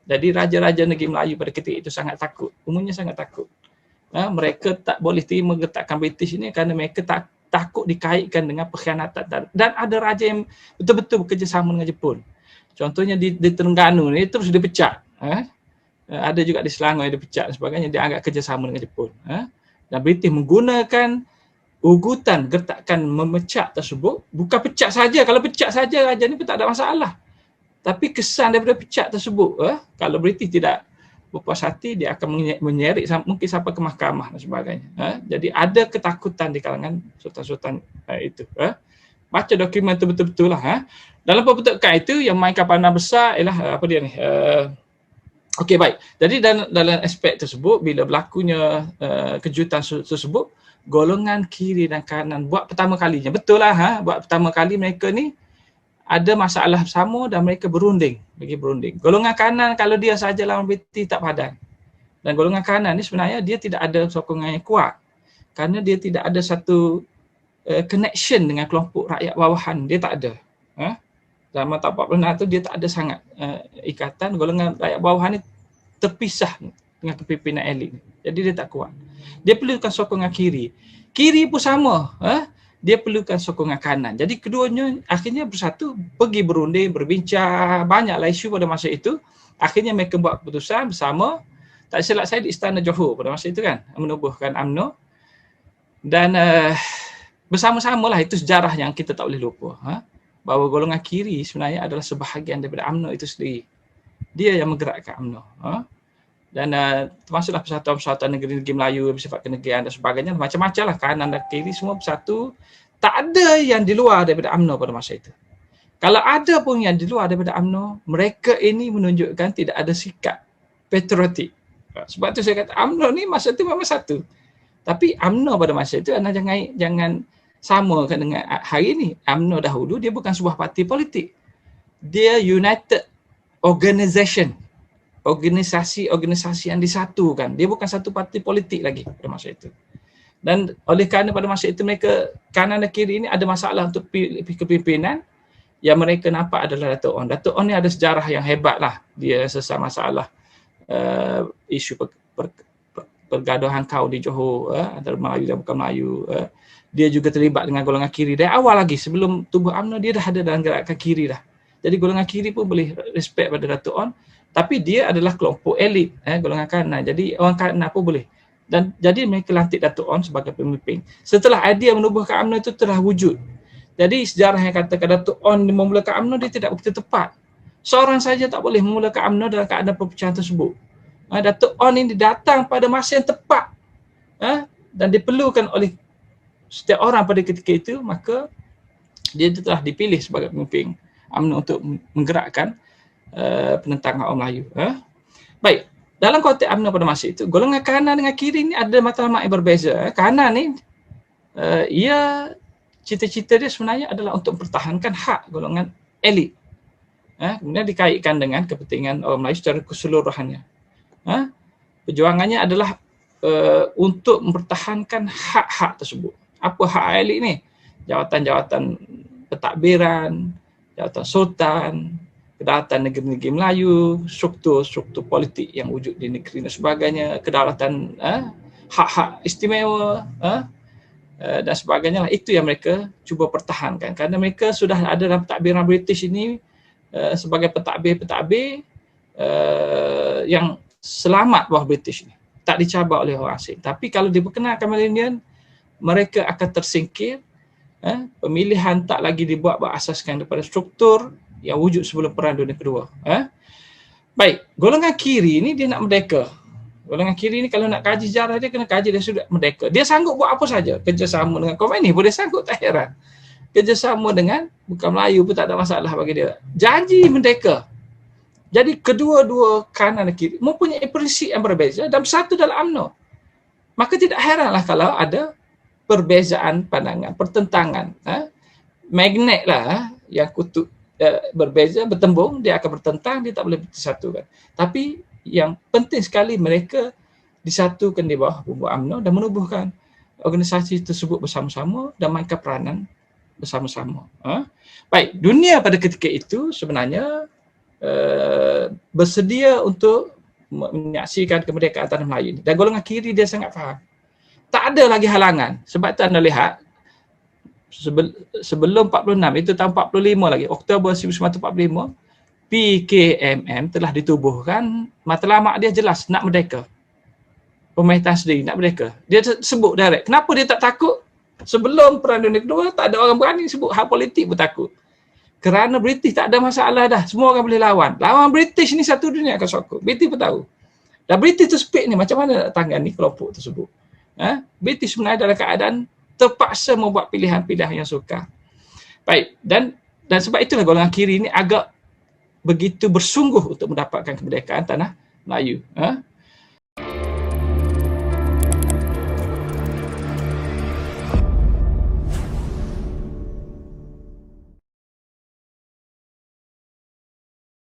Jadi raja-raja negeri Melayu pada ketika itu sangat takut, umumnya sangat takut. Mereka tak boleh terima gertakan British ini kerana mereka takut dikaitkan dengan pengkhianatan. Dan ada raja yang betul-betul bekerjasama dengan Jepun. Contohnya di Terengganu ni terus dipecat. Ada juga di Selangor yang dipecat dan sebagainya, dia anggap kerjasama dengan Jepun. Dan British menggunakan ugutan gertakan memecat tersebut, bukan pecat saja. Kalau pecat saja raja ni pun tak ada masalah. Tapi kesan daripada pecat tersebut, kalau British tidak berpuas hati, dia akan menyeret mungkin sampai ke mahkamah dan sebagainya. Jadi ada ketakutan di kalangan sultan-sultan itu. Baca dokumen itu betul-betul lah. Dalam pembentukan itu, yang mainkan peranan besar ialah apa dia ni? Okey, baik. Jadi dalam aspek tersebut, bila berlakunya kejutan tersebut, golongan kiri dan kanan buat pertama kalinya, betul lah, buat pertama kali mereka ni ada masalah sama dan mereka berunding. Golongan kanan kalau dia saja lawan British tak padan. Dan golongan kanan ni sebenarnya dia tidak ada sokongan yang kuat. Kerana dia tidak ada satu connection dengan kelompok rakyat bawahan. Dia tak ada. Zaman tahun 46 tu dia tak ada sangat ikatan. Golongan rakyat bawahan ni terpisah dengan kepimpinan elit. Jadi dia tak kuat. Dia perlukan sokongan kiri. Kiri pun sama. Dia perlukan sokongan kanan. Jadi keduanya akhirnya bersatu, pergi berunding, berbincang, banyaklah isu pada masa itu. Akhirnya mereka buat keputusan bersama, tak silap saya di Istana Johor pada masa itu kan, menubuhkan UMNO. Dan bersama-sama lah, itu sejarah yang kita tak boleh lupa. Bahawa golongan kiri sebenarnya adalah sebahagian daripada UMNO itu sendiri. Dia yang menggerakkan UMNO. Dan termasuklah persatuan-persatuan negeri-negeri Melayu bersifat kenegerian dan sebagainya, macam-macam lah, kanan dan kiri semua bersatu. Tak ada yang di luar daripada UMNO pada masa itu. Kalau ada pun yang di luar daripada UMNO, mereka ini menunjukkan tidak ada sikap patriotik. Sebab tu saya kata UMNO ni masa tu memang satu. Tapi UMNO pada masa itu anda jangan samakan dengan hari ini. UMNO dahulu dia bukan sebuah parti politik. Dia United Organisation. Organisasi yang disatukan. Dia bukan satu parti politik lagi pada masa itu. Dan oleh kerana pada masa itu mereka kanan dan kiri ini ada masalah untuk kepimpinan, yang mereka nampak adalah Dato' On. Dato' On ni ada sejarah yang hebat lah. Dia selesai masalah isu pergaduhan kaum di Johor, antara Melayu dan bukan Melayu. Dia juga terlibat dengan golongan kiri. Dari awal lagi sebelum tubuh UMNO dia dah ada dalam gerakan kiri dah. Jadi golongan kiri pun boleh respect pada Dato' On. Tapi dia adalah kelompok elit, golongan kanan. Jadi orang kanan pun boleh. Dan jadi mereka lantik Dato' On sebagai pemimpin. Setelah idea menubuhkan UMNO itu telah wujud. Jadi sejarah yang katakan Dato' On memulakan UMNO dia tidak begitu tepat. Seorang saja tak boleh memulakan UMNO dalam keadaan perpecahan tersebut. Dato' On ini datang pada masa yang tepat. Dan diperlukan oleh setiap orang pada ketika itu, maka dia telah dipilih sebagai pemimpin UMNO untuk menggerakkan penentangan orang Melayu. Baik, dalam konteks UMNO pada masa itu, golongan kanan dengan kiri ni ada matlamat yang berbeza. Kanan ni, ia cita-cita dia sebenarnya adalah untuk mempertahankan hak golongan elit. Kemudian dikaitkan dengan kepentingan orang Melayu secara keseluruhannya. Perjuangannya adalah untuk mempertahankan hak-hak tersebut. Apa hak elit ni? Jawatan-jawatan pentadbiran, jawatan sultan, kedaulatan negeri-negeri Melayu, struktur politik yang wujud di negeri dan sebagainya, kedaulatan, hak-hak istimewa dan sebagainya lah. Itu yang mereka cuba pertahankan kerana mereka sudah ada dalam pentadbiran British ini sebagai pentadbir yang selamat bawah British ni, tak dicabar oleh orang asing. Tapi kalau diperkenalkan milenial, mereka akan tersingkir. Pemilihan tak lagi dibuat berasaskan daripada struktur yang wujud sebelum Perang Dunia Kedua. Baik, golongan kiri ni dia nak merdeka. Golongan kiri ni kalau nak kaji sejarah dia kena kaji dari sudut merdeka. Dia sanggup buat apa saja. Kerjasama dengan Khomeini boleh sanggup, tak heran. Kerjasama dengan bukan Melayu pun tak ada masalah bagi dia. Janji merdeka. Jadi kedua-dua kanan dan kiri mempunyai prinsip yang berbeza dan bersatu dalam UMNO. Maka tidak heranlah kalau ada perbezaan pandangan, pertentangan. Magnet lah yang kutub berbeza, bertembung, dia akan bertentang, dia tak boleh disatukan. Tapi yang penting sekali mereka disatukan di bawah bumbung UMNO dan menubuhkan organisasi tersebut bersama-sama dan mainkan peranan bersama-sama. Baik, dunia pada ketika itu sebenarnya bersedia untuk menyaksikan kemerdekaan tanah Melayu ini. Dan golongan kiri dia sangat faham. Tak ada lagi halangan. Sebab tu anda lihat sebelum 46, itu tahun 45 lagi, Oktober 1945, PKMM telah ditubuhkan, matlamat dia jelas, nak merdeka. Pemerintahan sendiri, nak merdeka. Dia sebut direct. Kenapa dia tak takut? Sebelum Perang Dunia Kedua, tak ada orang berani sebut hal politik pun takut. Kerana British tak ada masalah dah. Semua orang boleh lawan. Lawan British ni satu dunia akan sokong. British pun tahu. Dan British tu speak ni, macam mana nak tangani kelompok tersebut. British sebenarnya dalam keadaan terpaksa membuat pilihan-pilihan yang sukar. Baik, dan sebab itulah golongan kiri ni agak begitu bersungguh untuk mendapatkan kemerdekaan tanah Melayu.